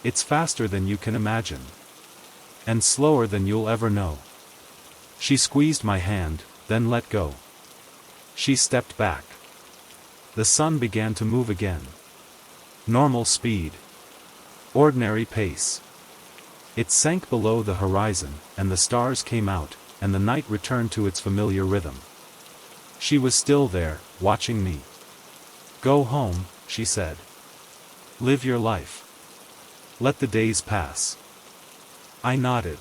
[SPEAKER 2] It's faster than you can imagine. And slower than you'll ever know. She squeezed my hand, then let go. She stepped back. The sun began to move again. Normal speed. Ordinary pace. It sank below the horizon, and the stars came out, and the night returned to its familiar rhythm. She was still there, watching me. "Go home," she said. "Live your life. Let the days pass." I nodded.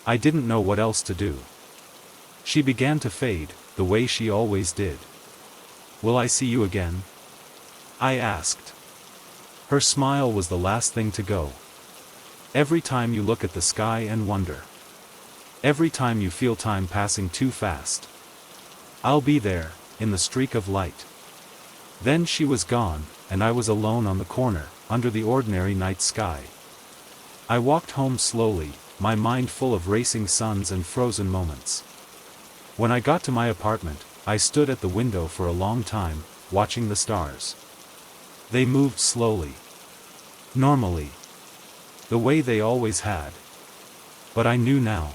[SPEAKER 2] I didn't know what else to do. She began to fade, the way she always did. "Will I see you again?" I asked. Her smile was the last thing to go. "Every time you look at the sky and wonder. Every time you feel time passing too fast. I'll be there, in the streak of light." Then she was gone, and I was alone on the corner, under the ordinary night sky. I walked home slowly, my mind full of racing suns and frozen moments. When I got to my apartment, I stood at the window for a long time, watching the stars. They moved slowly. Normally. The way they always had. But I knew now.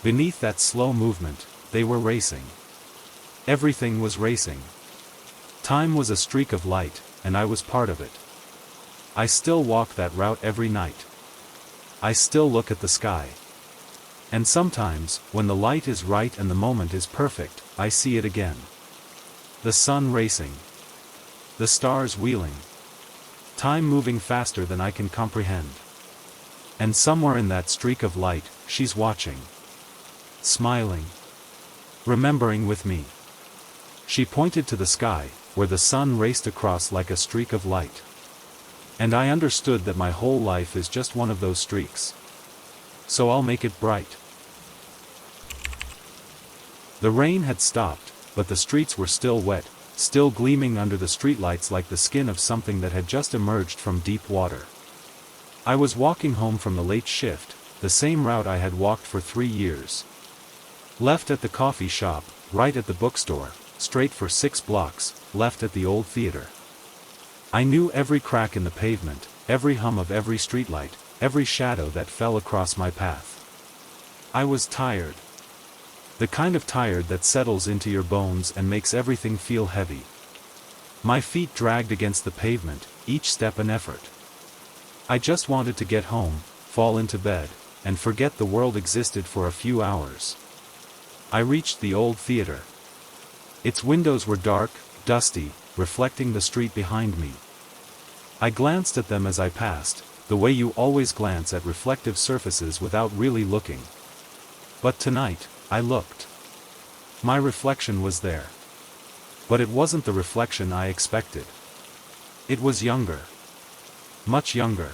[SPEAKER 2] Beneath that slow movement, they were racing. Everything was racing. Time was a streak of light, and I was part of it. I still walk that route every night. I still look at the sky. And sometimes, when the light is right and the moment is perfect, I see it again. The sun racing. The stars wheeling. Time moving faster than I can comprehend. And somewhere in that streak of light, she's watching. Smiling. Remembering with me. She pointed to the sky, where the sun raced across like a streak of light. And I understood that my whole life is just one of those streaks. So I'll make it bright. The rain had stopped, but the streets were still wet, still gleaming under the streetlights like the skin of something that had just emerged from deep water. I was walking home from the late shift, the same route I had walked for 3 years. Left at the coffee shop, right at the bookstore, straight for 6 blocks, left at the old theater. I knew every crack in the pavement, every hum of every streetlight, every shadow that fell across my path. I was tired. The kind of tired that settles into your bones and makes everything feel heavy. My feet dragged against the pavement, each step an effort. I just wanted to get home, fall into bed, and forget the world existed for a few hours. I reached the old theater. Its windows were dark, dusty, reflecting the street behind me. I glanced at them as I passed, the way you always glance at reflective surfaces without really looking. But tonight, I looked. My reflection was there. But it wasn't the reflection I expected. It was younger. Much younger.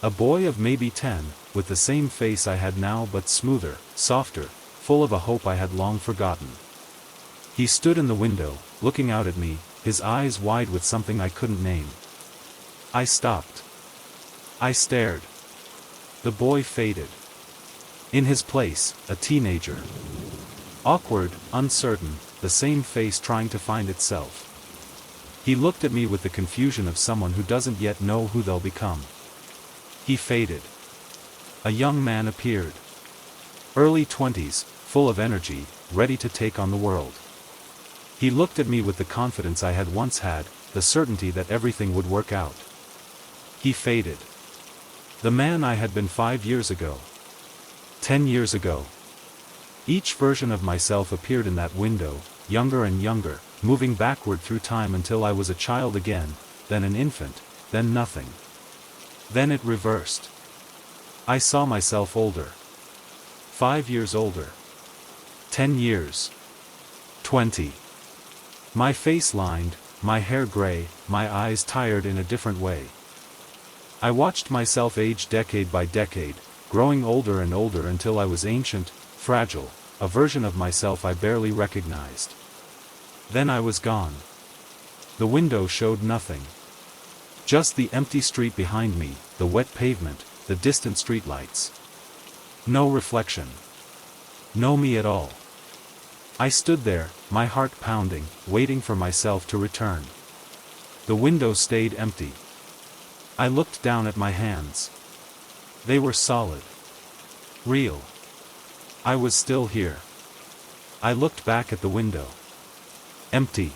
[SPEAKER 2] A boy of maybe 10, with the same face I had now but smoother, softer, full of a hope I had long forgotten. He stood in the window, looking out at me, his eyes wide with something I couldn't name. I stopped. I stared. The boy faded. In his place, a teenager. Awkward, uncertain, the same face trying to find itself. He looked at me with the confusion of someone who doesn't yet know who they'll become. He faded. A young man appeared. Early 20s, full of energy, ready to take on the world. He looked at me with the confidence I had once had, the certainty that everything would work out. He faded. The man I had been 5 years ago. 10 years ago. Each version of myself appeared in that window, younger and younger, moving backward through time until I was a child again, then an infant, then nothing. Then it reversed. I saw myself older. 5 years older. 10 years. 20. My face lined, my hair gray, my eyes tired in a different way. I watched myself age decade by decade, growing older and older until I was ancient, fragile, a version of myself I barely recognized. Then I was gone. The window showed nothing. Just the empty street behind me, the wet pavement, the distant streetlights. No reflection. No me at all. I stood there, my heart pounding, waiting for myself to return. The window stayed empty. I looked down at my hands. They were solid. Real. I was still here. I looked back at the window. Empty.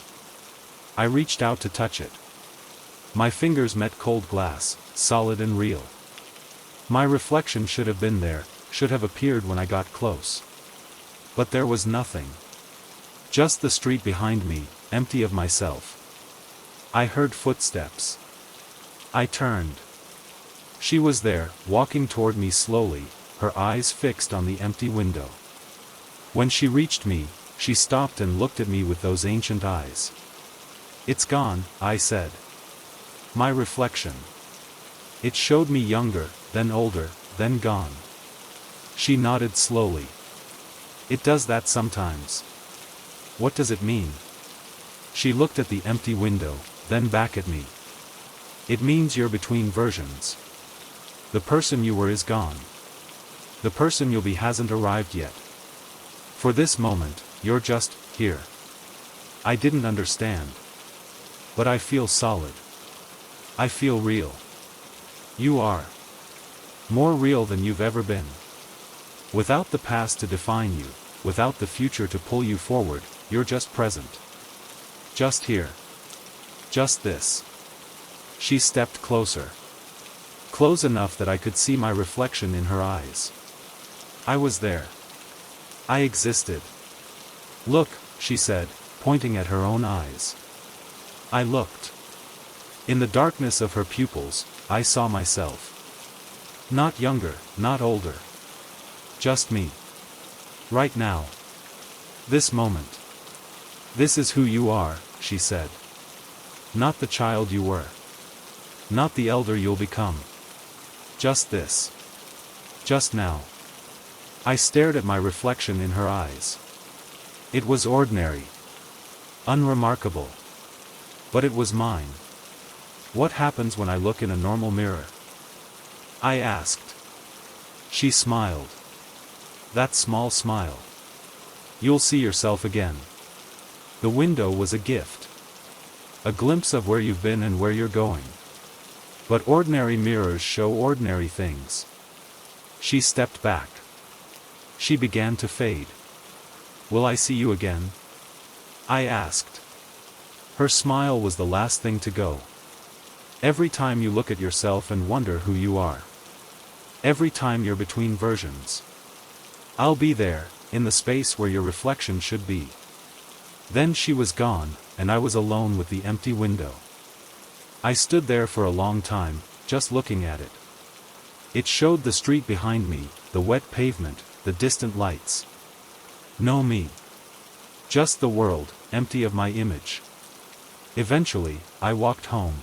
[SPEAKER 2] I reached out to touch it. My fingers met cold glass, solid and real. My reflection should have been there, should have appeared when I got close. But there was nothing. Just the street behind me, empty of myself. I heard footsteps. I turned. She was there, walking toward me slowly, her eyes fixed on the empty window. When she reached me, she stopped and looked at me with those ancient eyes. "It's gone," I said. "My reflection. It showed me younger, then older, then gone." She nodded slowly. "It does that sometimes." "What does it mean?" She looked at the empty window, then back at me. "It means you're between versions. The person you were is gone. The person you'll be hasn't arrived yet. For this moment, you're just here." I didn't understand. But I feel solid. I feel real. You are. More real than you've ever been. Without the past to define you, without the future to pull you forward, you're just present. Just here. Just this. She stepped closer. Close enough that I could see my reflection in her eyes. I was there. I existed. "Look," she said, pointing at her own eyes. I looked. In the darkness of her pupils, I saw myself. Not younger, not older. Just me. Right now. This moment. "This is who you are," she said. "Not the child you were. Not the elder you'll become. Just this. Just now." I stared at my reflection in her eyes. It was ordinary. Unremarkable. But it was mine. "What happens when I look in a normal mirror?" I asked. She smiled. That small smile. "You'll see yourself again." The window was a gift. A glimpse of where you've been and where you're going. But ordinary mirrors show ordinary things. She stepped back. She began to fade. "Will I see you again?" I asked. Her smile was the last thing to go. "Every time you look at yourself and wonder who you are. Every time you're between versions. I'll be there, in the space where your reflection should be." Then she was gone, and I was alone with the empty window. I stood there for a long time, just looking at it. It showed the street behind me, the wet pavement, the distant lights. No me. Just the world, empty of my image. Eventually, I walked home.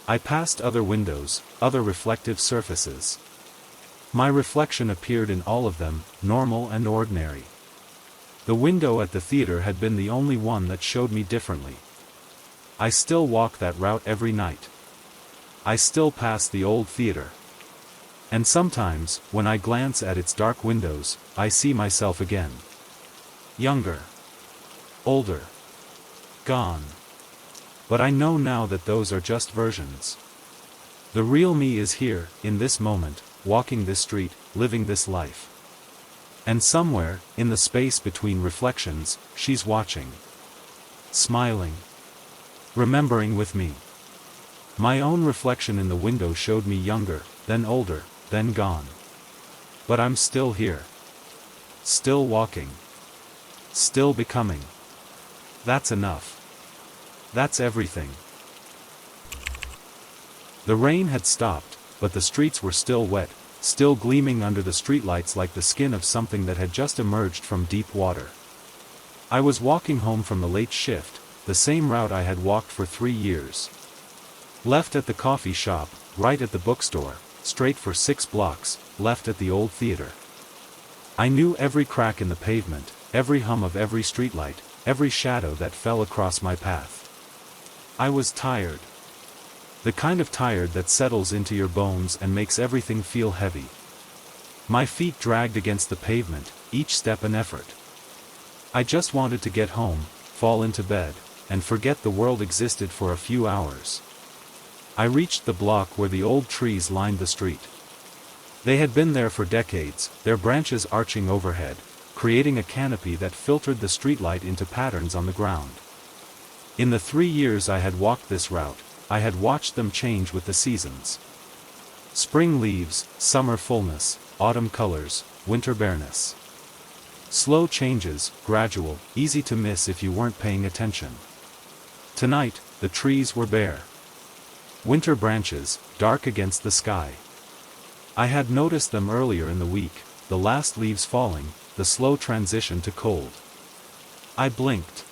[SPEAKER 2] I passed other windows, other reflective surfaces. My reflection appeared in all of them, normal and ordinary. The window at the theater had been the only one that showed me differently. I still walk that route every night. I still pass the old theater. And sometimes, when I glance at its dark windows, I see myself again. Younger. Older. Gone. But I know now that those are just versions. The real me is here, in this moment, walking this street, living this life. And somewhere, in the space between reflections, she's watching. Smiling. Remembering with me. My own reflection in the window showed me younger, then older, then gone. But I'm still here. Still walking. Still becoming. That's enough. That's everything. The rain had stopped, but the streets were still wet, still gleaming under the streetlights like the skin of something that had just emerged from deep water. I was walking home from the late shift, the same route I had walked for 3 years. Left at the coffee shop, right at the bookstore, straight for 6 blocks, left at the old theater. I knew every crack in the pavement, every hum of every streetlight, every shadow that fell across my path. I was tired. The kind of tired that settles into your bones and makes everything feel heavy. My feet dragged against the pavement, each step an effort. I just wanted to get home, fall into bed, and forget the world existed for a few hours. I reached the block where the old trees lined the street. They had been there for decades, their branches arching overhead, creating a canopy that filtered the streetlight into patterns on the ground. In the 3 years I had walked this route, I had watched them change with the seasons. Spring leaves, summer fullness, autumn colors, winter bareness. Slow changes, gradual, easy to miss if you weren't paying attention. Tonight, the trees were bare. Winter branches, dark against the sky. I had noticed them earlier in the week, the last leaves falling, the slow transition to cold. I blinked.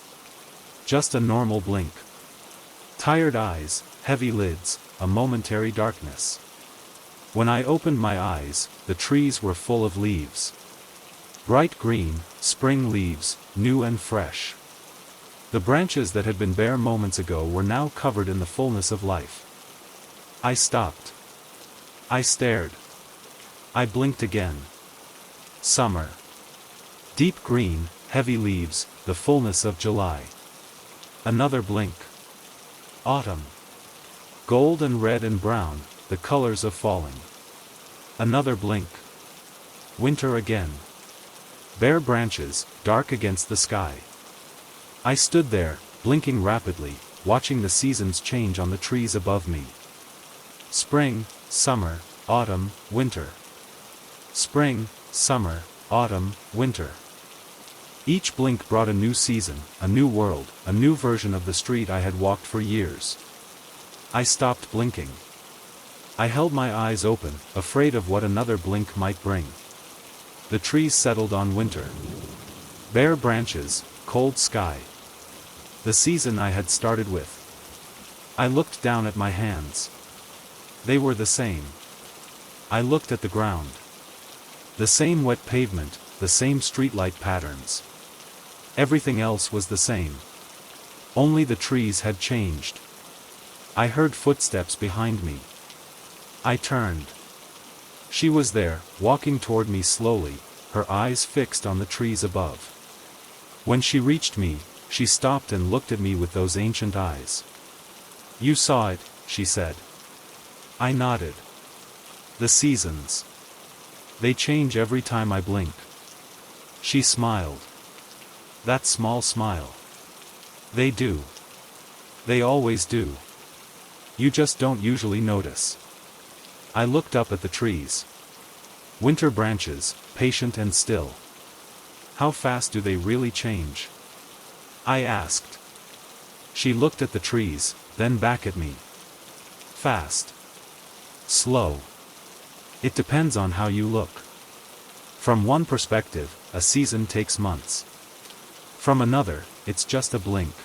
[SPEAKER 2] Just a normal blink. Tired eyes, heavy lids, a momentary darkness. When I opened my eyes, the trees were full of leaves. Bright green, spring leaves, new and fresh. The branches that had been bare moments ago were now covered in the fullness of life. I stopped. I stared. I blinked again. Summer. Deep green, heavy leaves, the fullness of July. Another blink. Autumn. Gold and red and brown, the colors of falling. Another blink. Winter again. Bare branches, dark against the sky. I stood there, blinking rapidly, watching the seasons change on the trees above me. Spring, summer, autumn, winter. Spring, summer, autumn, winter. Each blink brought a new season, a new world, a new version of the street I had walked for years. I stopped blinking. I held my eyes open, afraid of what another blink might bring. The trees settled on winter. Bare branches, cold sky. The season I had started with. I looked down at my hands. They were the same. I looked at the ground. The same wet pavement, the same streetlight patterns. Everything else was the same. Only the trees had changed. I heard footsteps behind me. I turned. She was there, walking toward me slowly, her eyes fixed on the trees above. When she reached me, she stopped and looked at me with those ancient eyes. "You saw it," she said. I nodded. "The seasons. They change every time I blink." She smiled. That small smile. "They do. They always do. You just don't usually notice." I looked up at the trees. Winter branches, patient and still. "How fast do they really change?" I asked. She looked at the trees, then back at me. "Fast. Slow. It depends on how you look. From one perspective, a season takes months. From another, it's just a blink."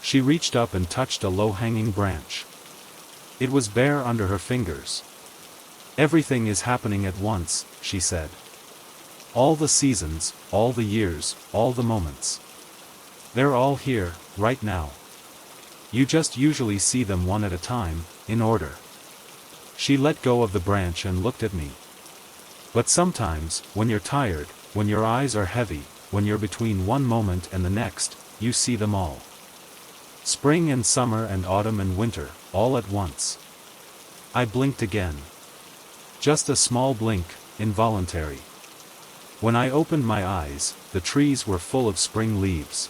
[SPEAKER 2] She reached up and touched a low-hanging branch. It was bare under her fingers. "Everything is happening at once," she said. "All the seasons, all the years, all the moments. They're all here, right now. You just usually see them one at a time, in order." She let go of the branch and looked at me. "But sometimes, when you're tired, when your eyes are heavy, when you're between one moment and the next, you see them all. Spring and summer and autumn and winter, all at once." I blinked again. Just a small blink, involuntary. When I opened my eyes, the trees were full of spring leaves.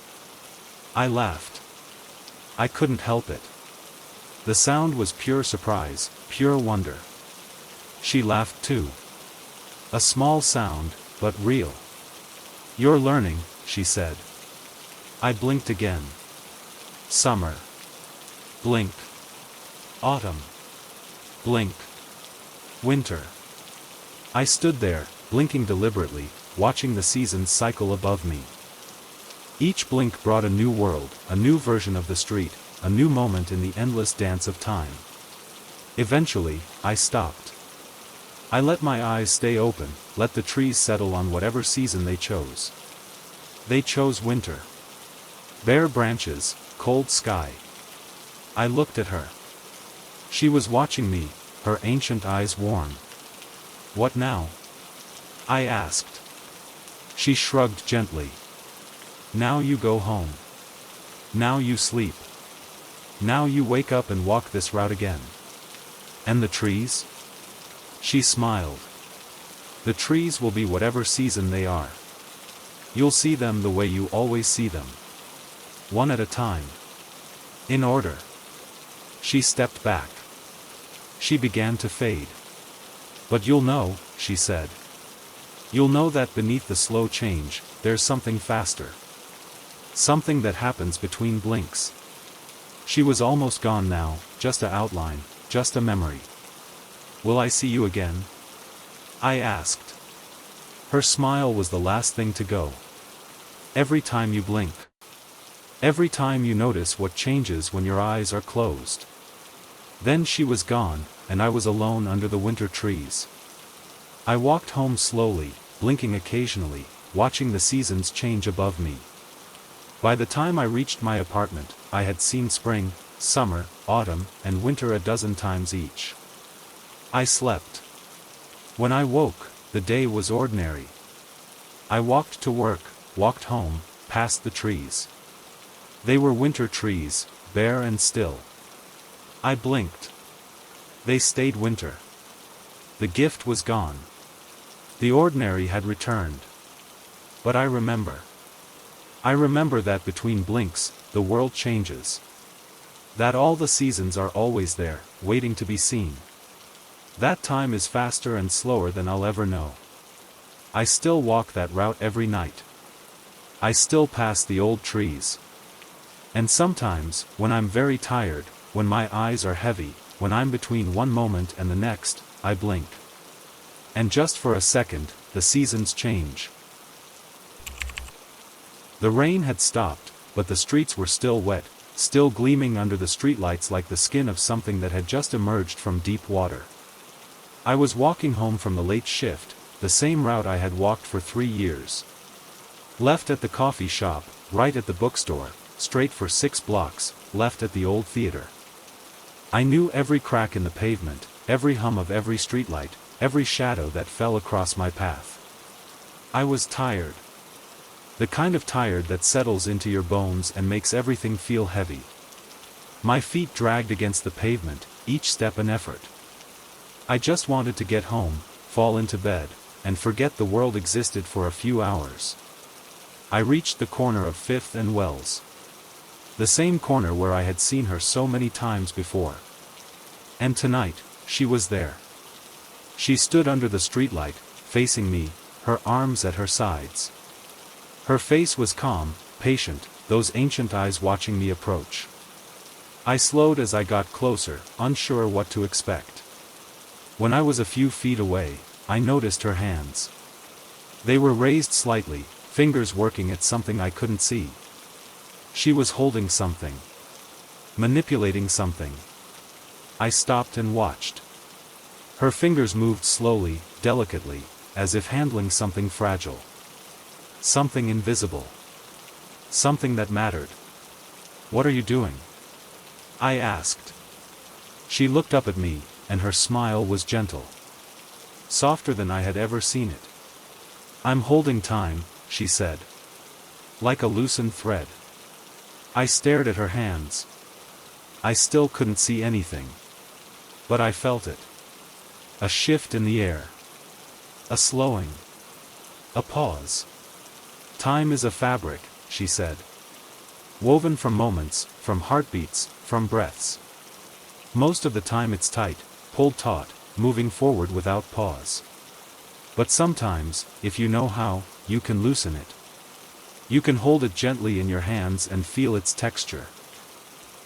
[SPEAKER 2] I laughed. I couldn't help it. The sound was pure surprise, pure wonder. She laughed too. A small sound, but real. "You're learning," she said. I blinked again. Summer. Blink. Autumn. Blink. Winter. I stood there, blinking deliberately, watching the seasons cycle above me. Each blink brought a new world, a new version of the street, a new moment in the endless dance of time. Eventually, I stopped. I let my eyes stay open, let the trees settle on whatever season they chose. They chose winter. Bare branches, cold sky. I looked at her. She was watching me, her ancient eyes warm. "What now?" I asked. She shrugged gently. "Now you go home. Now you sleep. Now you wake up and walk this route again." "And the trees?" She smiled. "The trees will be whatever season they are. You'll see them the way you always see them. One at a time. In order. She stepped back. She began to fade. But you'll know, she said. You'll know that beneath the slow change, there's something faster. Something that happens between blinks. She was almost gone now, just an outline, just a memory. Will I see you again? I asked. Her smile was the last thing to go. Every time you blink. Every time you notice what changes when your eyes are closed. Then she was gone, and I was alone under the winter trees. I walked home slowly, blinking occasionally, watching the seasons change above me. By the time I reached my apartment, I had seen spring, summer, autumn, and winter a dozen times each. I slept. When I woke, the day was ordinary. I walked to work, walked home, past the trees. They were winter trees, bare and still. I blinked. They stayed winter. The gift was gone. The ordinary had returned. But I remember. I remember that between blinks, the world changes. That all the seasons are always there, waiting to be seen. That time is faster and slower than I'll ever know. I still walk that route every night. I still pass the old trees. And sometimes, when I'm very tired, when my eyes are heavy, when I'm between one moment and the next, I blink. And just for a second, the seasons change. The rain had stopped, but the streets were still wet, still gleaming under the streetlights like the skin of something that had just emerged from deep water. I was walking home from the late shift, the same route I had walked for 3 years. Left at the coffee shop, right at the bookstore, straight for 6 blocks, left at the old theater. I knew every crack in the pavement, every hum of every streetlight, every shadow that fell across my path. I was tired. The kind of tired that settles into your bones and makes everything feel heavy. My feet dragged against the pavement, each step an effort. I just wanted to get home, fall into bed, and forget the world existed for a few hours. I reached the corner of 5th and Wells. The same corner where I had seen her so many times before. And tonight, she was there. She stood under the streetlight, facing me, her arms at her sides. Her face was calm, patient, those ancient eyes watching me approach. I slowed as I got closer, unsure what to expect. When I was a few feet away, I noticed her hands. They were raised slightly, fingers working at something I couldn't see. She was holding something. Manipulating something. I stopped and watched. Her fingers moved slowly, delicately, as if handling something fragile. Something invisible. Something that mattered. "What are you doing?" I asked. She looked up at me, and her smile was gentle. Softer than I had ever seen it. "I'm holding time," she said. Like a loosened thread. I stared at her hands. I still couldn't see anything. But I felt it. A shift in the air. A slowing. A pause. "Time is a fabric," she said. "Woven from moments, from heartbeats, from breaths. Most of the time it's tight, pulled taut, moving forward without pause. But sometimes, if you know how, you can loosen it. You can hold it gently in your hands and feel its texture."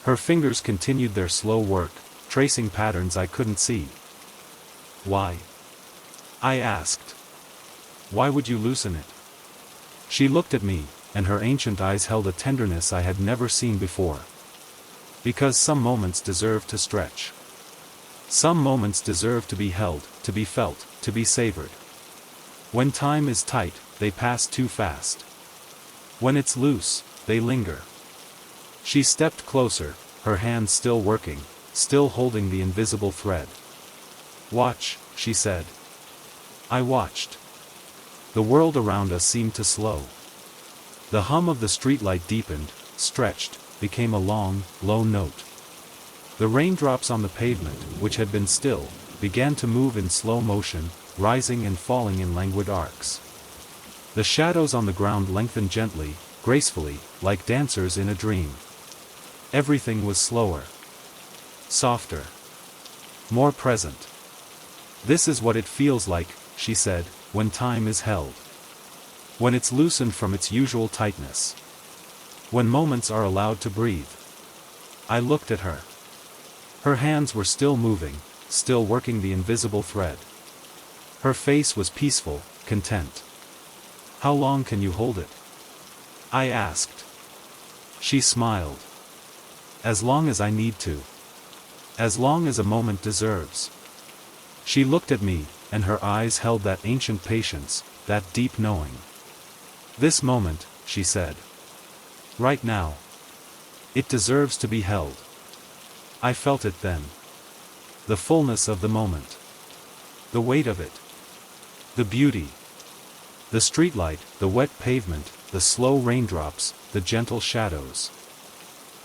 [SPEAKER 2] Her fingers continued their slow work, tracing patterns I couldn't see. "Why?" I asked. "Why would you loosen it?" She looked at me, and her ancient eyes held a tenderness I had never seen before. "Because some moments deserve to stretch. Some moments deserve to be held, to be felt, to be savored. When time is tight, they pass too fast. When it's loose, they linger." She stepped closer, her hands still working, still holding the invisible thread. "Watch," she said. I watched. The world around us seemed to slow. The hum of the streetlight deepened, stretched, became a long, low note. The raindrops on the pavement, which had been still, began to move in slow motion, rising and falling in languid arcs. The shadows on the ground lengthened gently, gracefully, like dancers in a dream. Everything was slower. Softer. More present. This is what it feels like, she said, when time is held. When it's loosened from its usual tightness. When moments are allowed to breathe. I looked at her. Her hands were still moving, still working the invisible thread. Her face was peaceful, content. How long can you hold it? I asked. She smiled. As long as I need to. As long as a moment deserves. She looked at me, and her eyes held that ancient patience, that deep knowing. This moment, she said. Right now. It deserves to be held. I felt it then. The fullness of the moment. The weight of it. The beauty. The streetlight, the wet pavement, the slow raindrops, the gentle shadows.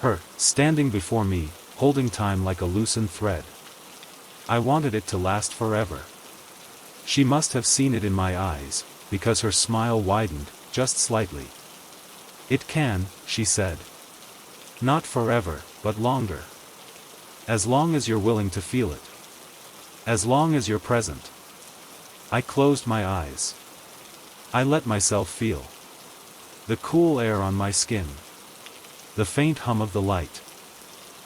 [SPEAKER 2] Her, standing before me, holding time like a loosened thread. I wanted it to last forever. She must have seen it in my eyes, because her smile widened, just slightly. It can, she said. Not forever, but longer. As long as you're willing to feel it. As long as you're present. I closed my eyes. I let myself feel. The cool air on my skin. The faint hum of the light.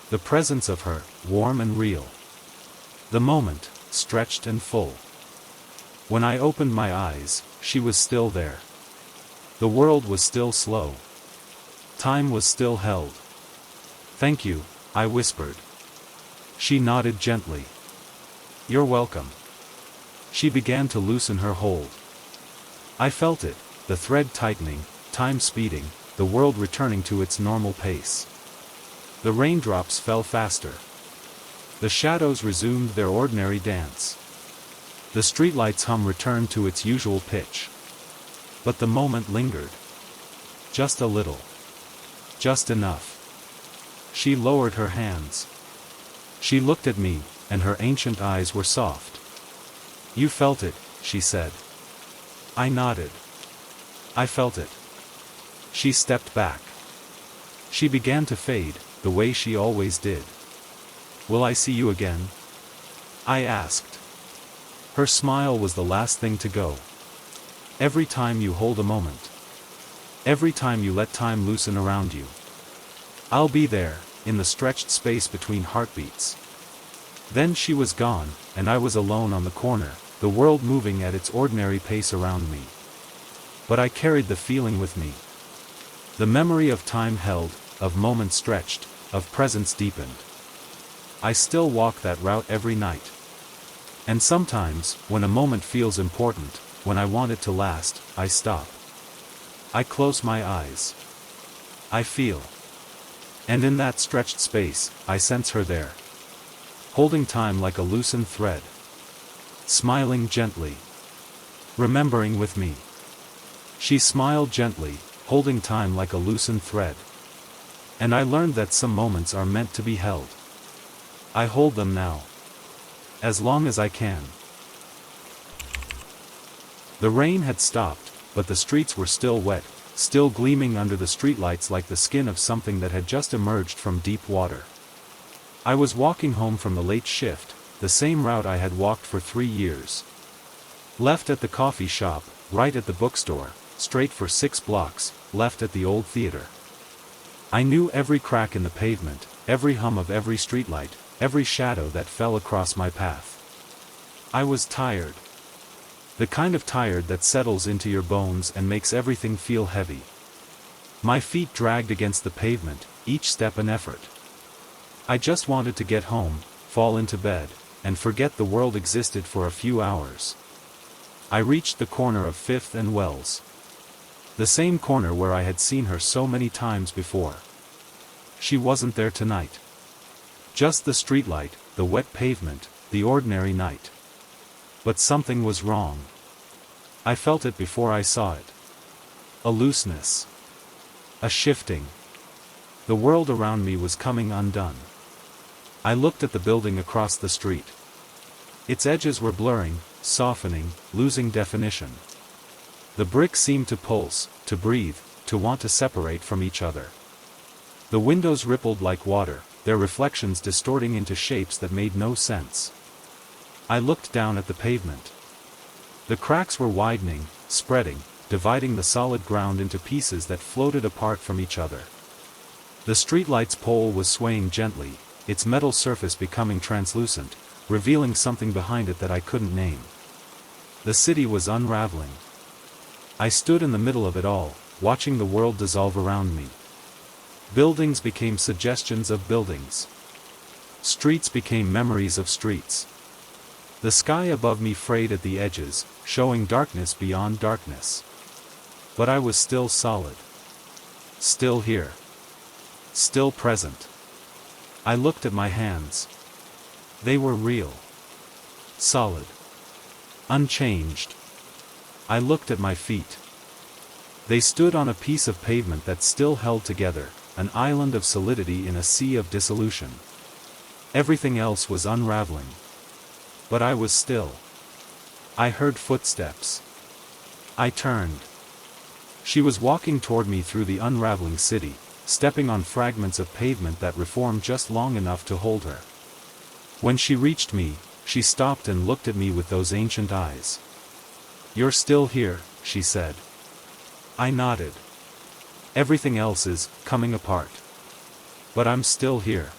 [SPEAKER 2] The presence of her, warm and real. The moment, stretched and full. When I opened my eyes, she was still there. The world was still slow. Time was still held. Thank you, I whispered. She nodded gently. You're welcome. She began to loosen her hold. I felt it, the thread tightening, time speeding, the world returning to its normal pace. The raindrops fell faster. The shadows resumed their ordinary dance. The streetlight's hum returned to its usual pitch. But the moment lingered. Just a little. Just enough. She lowered her hands. She looked at me, and her ancient eyes were soft. You felt it, she said. I nodded. I felt it. She stepped back. She began to fade, the way she always did. Will I see you again? I asked. Her smile was the last thing to go. Every time you hold a moment. Every time you let time loosen around you. I'll be there, in the stretched space between heartbeats. Then she was gone, and I was alone on the corner, the world moving at its ordinary pace around me. But I carried the feeling with me. The memory of time held, of moments stretched, of presence deepened. I still walk that route every night. And sometimes, when a moment feels important, when I want it to last, I stop. I close my eyes. I feel. And in that stretched space, I sense her there. Holding time like a loosened thread. Smiling gently. Remembering with me. She smiled gently, holding time like a loosened thread. And I learned that some moments are meant to be held. I hold them now. As long as I can. The rain had stopped, but the streets were still wet, still gleaming under the streetlights like the skin of something that had just emerged from deep water. I was walking home from the late shift, the same route I had walked for 3 years. Left at the coffee shop, right at the bookstore, straight for 6 blocks, left at the old theater. I knew every crack in the pavement, every hum of every streetlight, every shadow that fell across my path. I was tired. The kind of tired that settles into your bones and makes everything feel heavy. My feet dragged against the pavement, each step an effort. I just wanted to get home, fall into bed, and forget the world existed for a few hours. I reached the corner of 5th and Wells. The same corner where I had seen her so many times before. She wasn't there tonight. Just the streetlight, the wet pavement, the ordinary night. But something was wrong. I felt it before I saw it. A looseness. A shifting. The world around me was coming undone. I looked at the building across the street. Its edges were blurring, softening, losing definition. The bricks seemed to pulse, to breathe, to want to separate from each other. The windows rippled like water, their reflections distorting into shapes that made no sense. I looked down at the pavement. The cracks were widening, spreading, dividing the solid ground into pieces that floated apart from each other. The streetlight's pole was swaying gently, its metal surface becoming translucent, revealing something behind it that I couldn't name. The city was unraveling. I stood in the middle of it all, watching the world dissolve around me. Buildings became suggestions of buildings. Streets became memories of streets. The sky above me frayed at the edges, showing darkness beyond darkness. But I was still solid. Still here. Still present. I looked at my hands. They were real. Solid. Unchanged. I looked at my feet. They stood on a piece of pavement that still held together, an island of solidity in a sea of dissolution. Everything else was unraveling. But I was still. I heard footsteps. I turned. She was walking toward me through the unraveling city, stepping on fragments of pavement that reformed just long enough to hold her. When she reached me, she stopped and looked at me with those ancient eyes. "You're still here," she said. I nodded. "Everything else is coming apart. But I'm still here."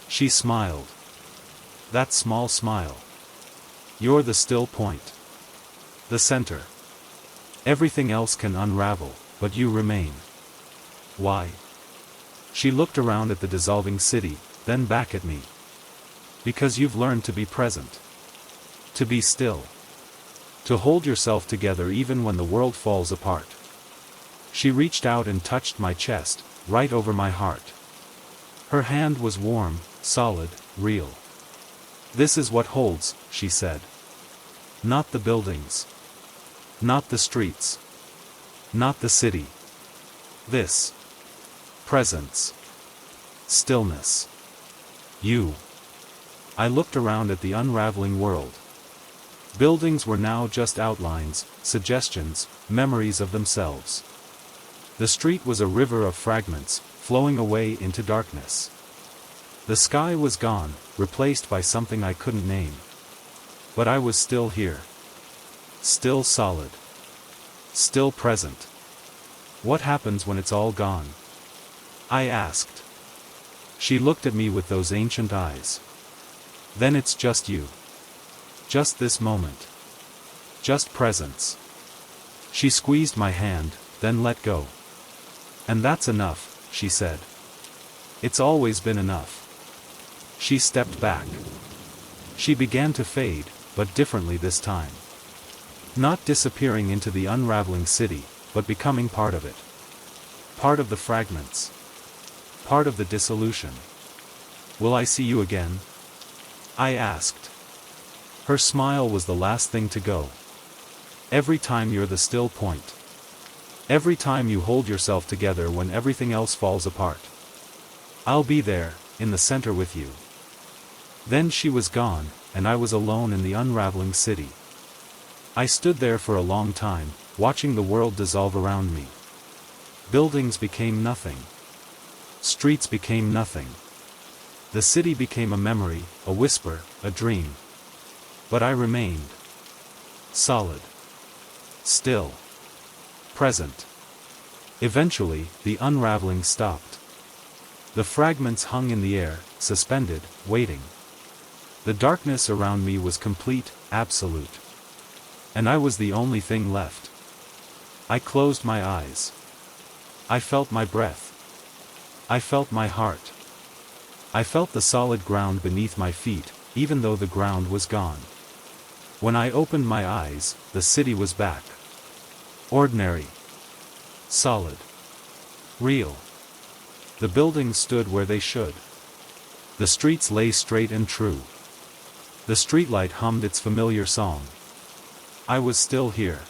[SPEAKER 2] She smiled. That small smile. "You're the still point. The center. Everything else can unravel, but you remain." "Why?" She looked around at the dissolving city, then back at me. "Because you've learned to be present. To be still. To hold yourself together even when the world falls apart." She reached out and touched my chest, right over my heart. Her hand was warm, solid, real. "This is what holds," she said. "Not the buildings. Not the streets. Not the city. This. Presence. Stillness. You." I looked around at the unraveling world. Buildings were now just outlines, suggestions, memories of themselves. The street was a river of fragments, flowing away into darkness. The sky was gone, replaced by something I couldn't name. But I was still here. Still solid. Still present. "What happens when it's all gone?" I asked. She looked at me with those ancient eyes. "Then it's just you. Just this moment. Just presence." She squeezed my hand, then let go. "And that's enough," she said. "It's always been enough." She stepped back. She began to fade, but differently this time. Not disappearing into the unraveling city, but becoming part of it. Part of the fragments. Part of the dissolution. "Will I see you again?" I asked. Her smile was the last thing to go. "Every time you're the still point. Every time you hold yourself together when everything else falls apart. I'll be there, in the center with you." Then she was gone, and I was alone in the unraveling city. I stood there for a long time, watching the world dissolve around me. Buildings became nothing. Streets became nothing. The city became a memory, a whisper, a dream. But I remained. Solid. Still. Present. Eventually, the unraveling stopped. The fragments hung in the air, suspended, waiting. The darkness around me was complete, absolute. And I was the only thing left. I closed my eyes. I felt my breath. I felt my heart. I felt the solid ground beneath my feet, even though the ground was gone. When I opened my eyes, the city was back. Ordinary. Solid. Real. The buildings stood where they should. The streets lay straight and true. The streetlight hummed its familiar song. I was still here.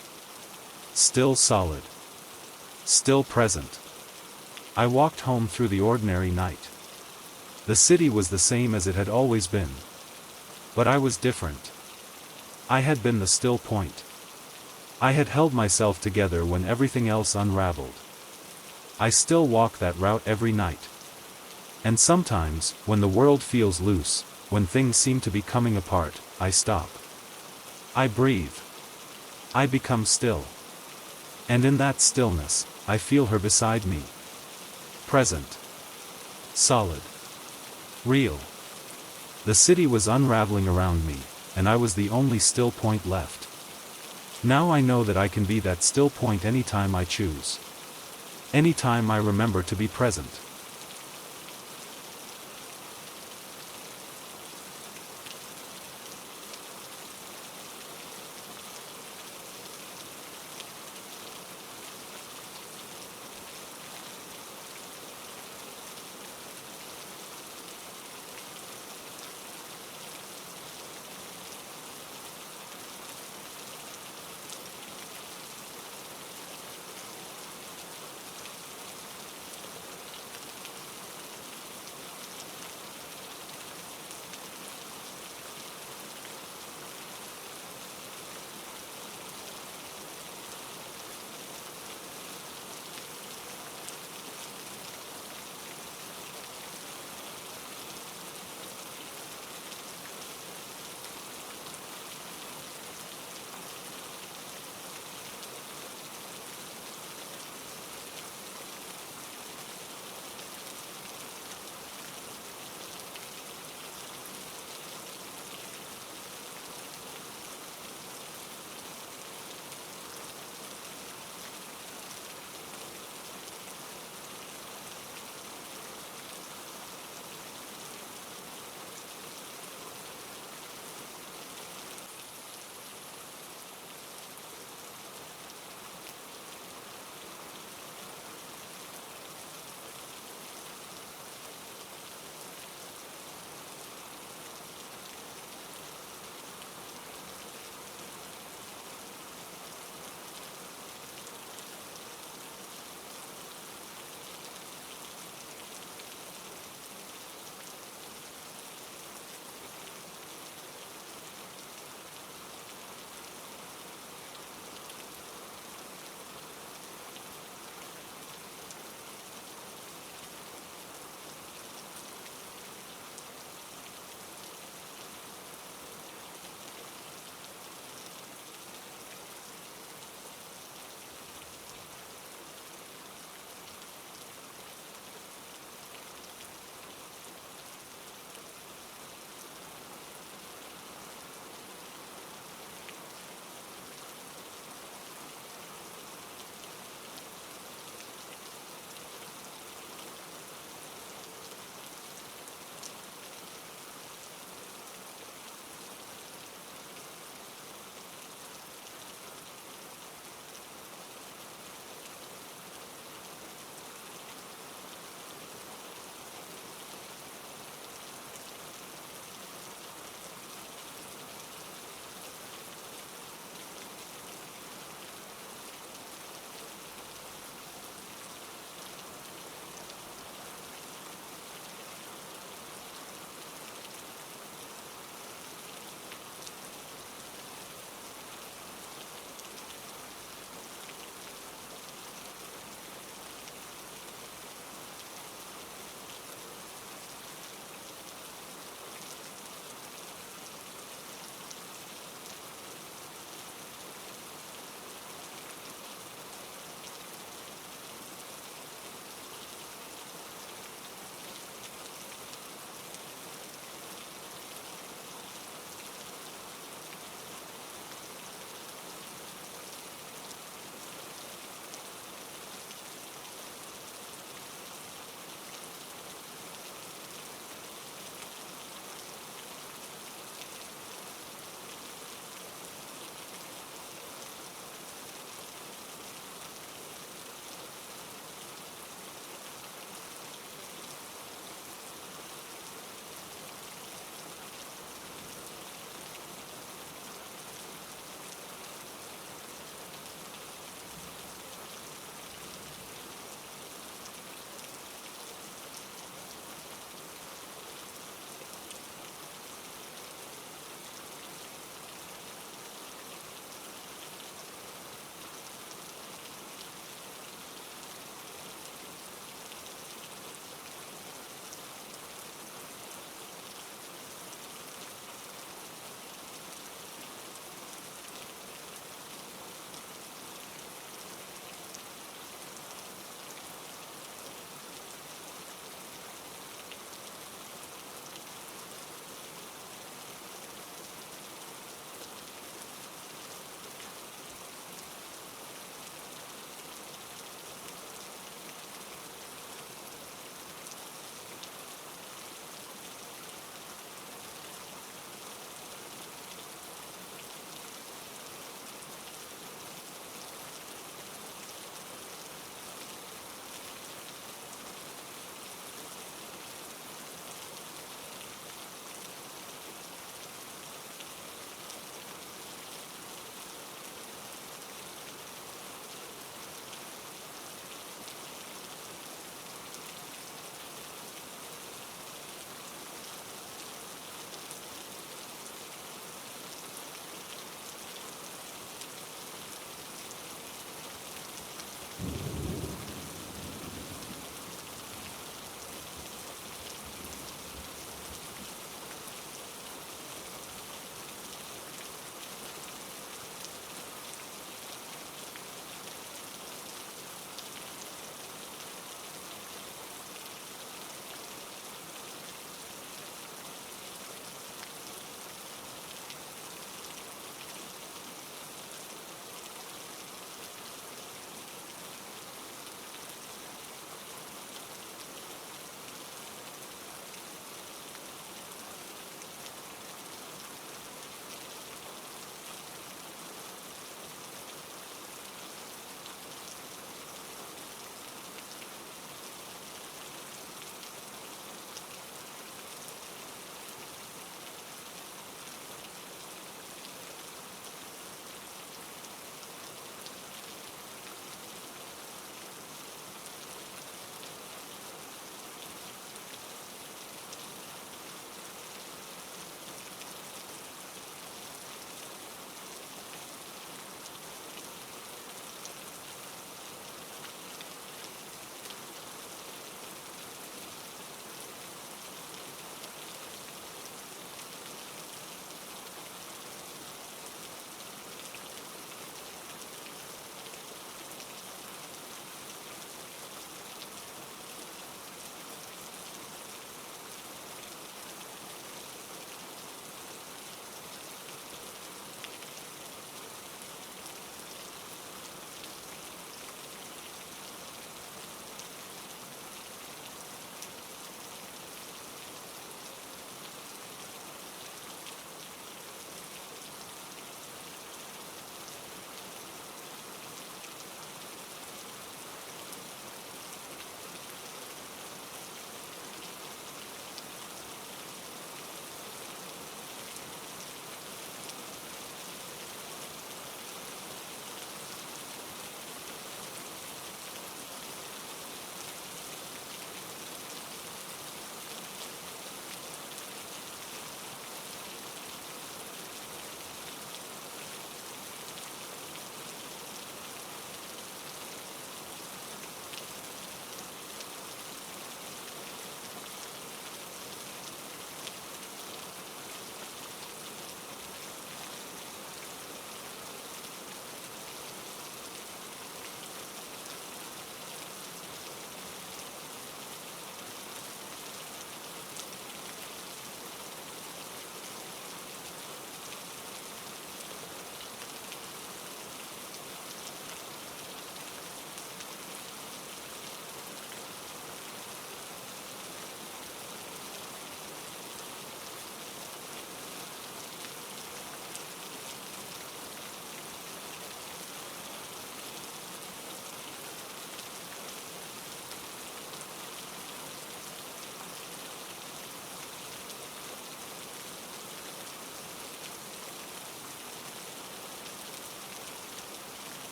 [SPEAKER 2] Still solid. Still present. I walked home through the ordinary night. The city was the same as it had always been. But I was different. I had been the still point. I had held myself together when everything else unraveled. I still walk that route every night. And sometimes, when the world feels loose, when things seem to be coming apart, I stop. I breathe. I become still. And in that stillness, I feel her beside me. Present. Solid. Real. The city was unraveling around me, and I was the only still point left. Now I know that I can be that still point anytime I choose. Anytime I remember to be present.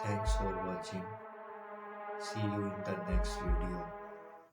[SPEAKER 1] Thanks for watching. See you in the next video.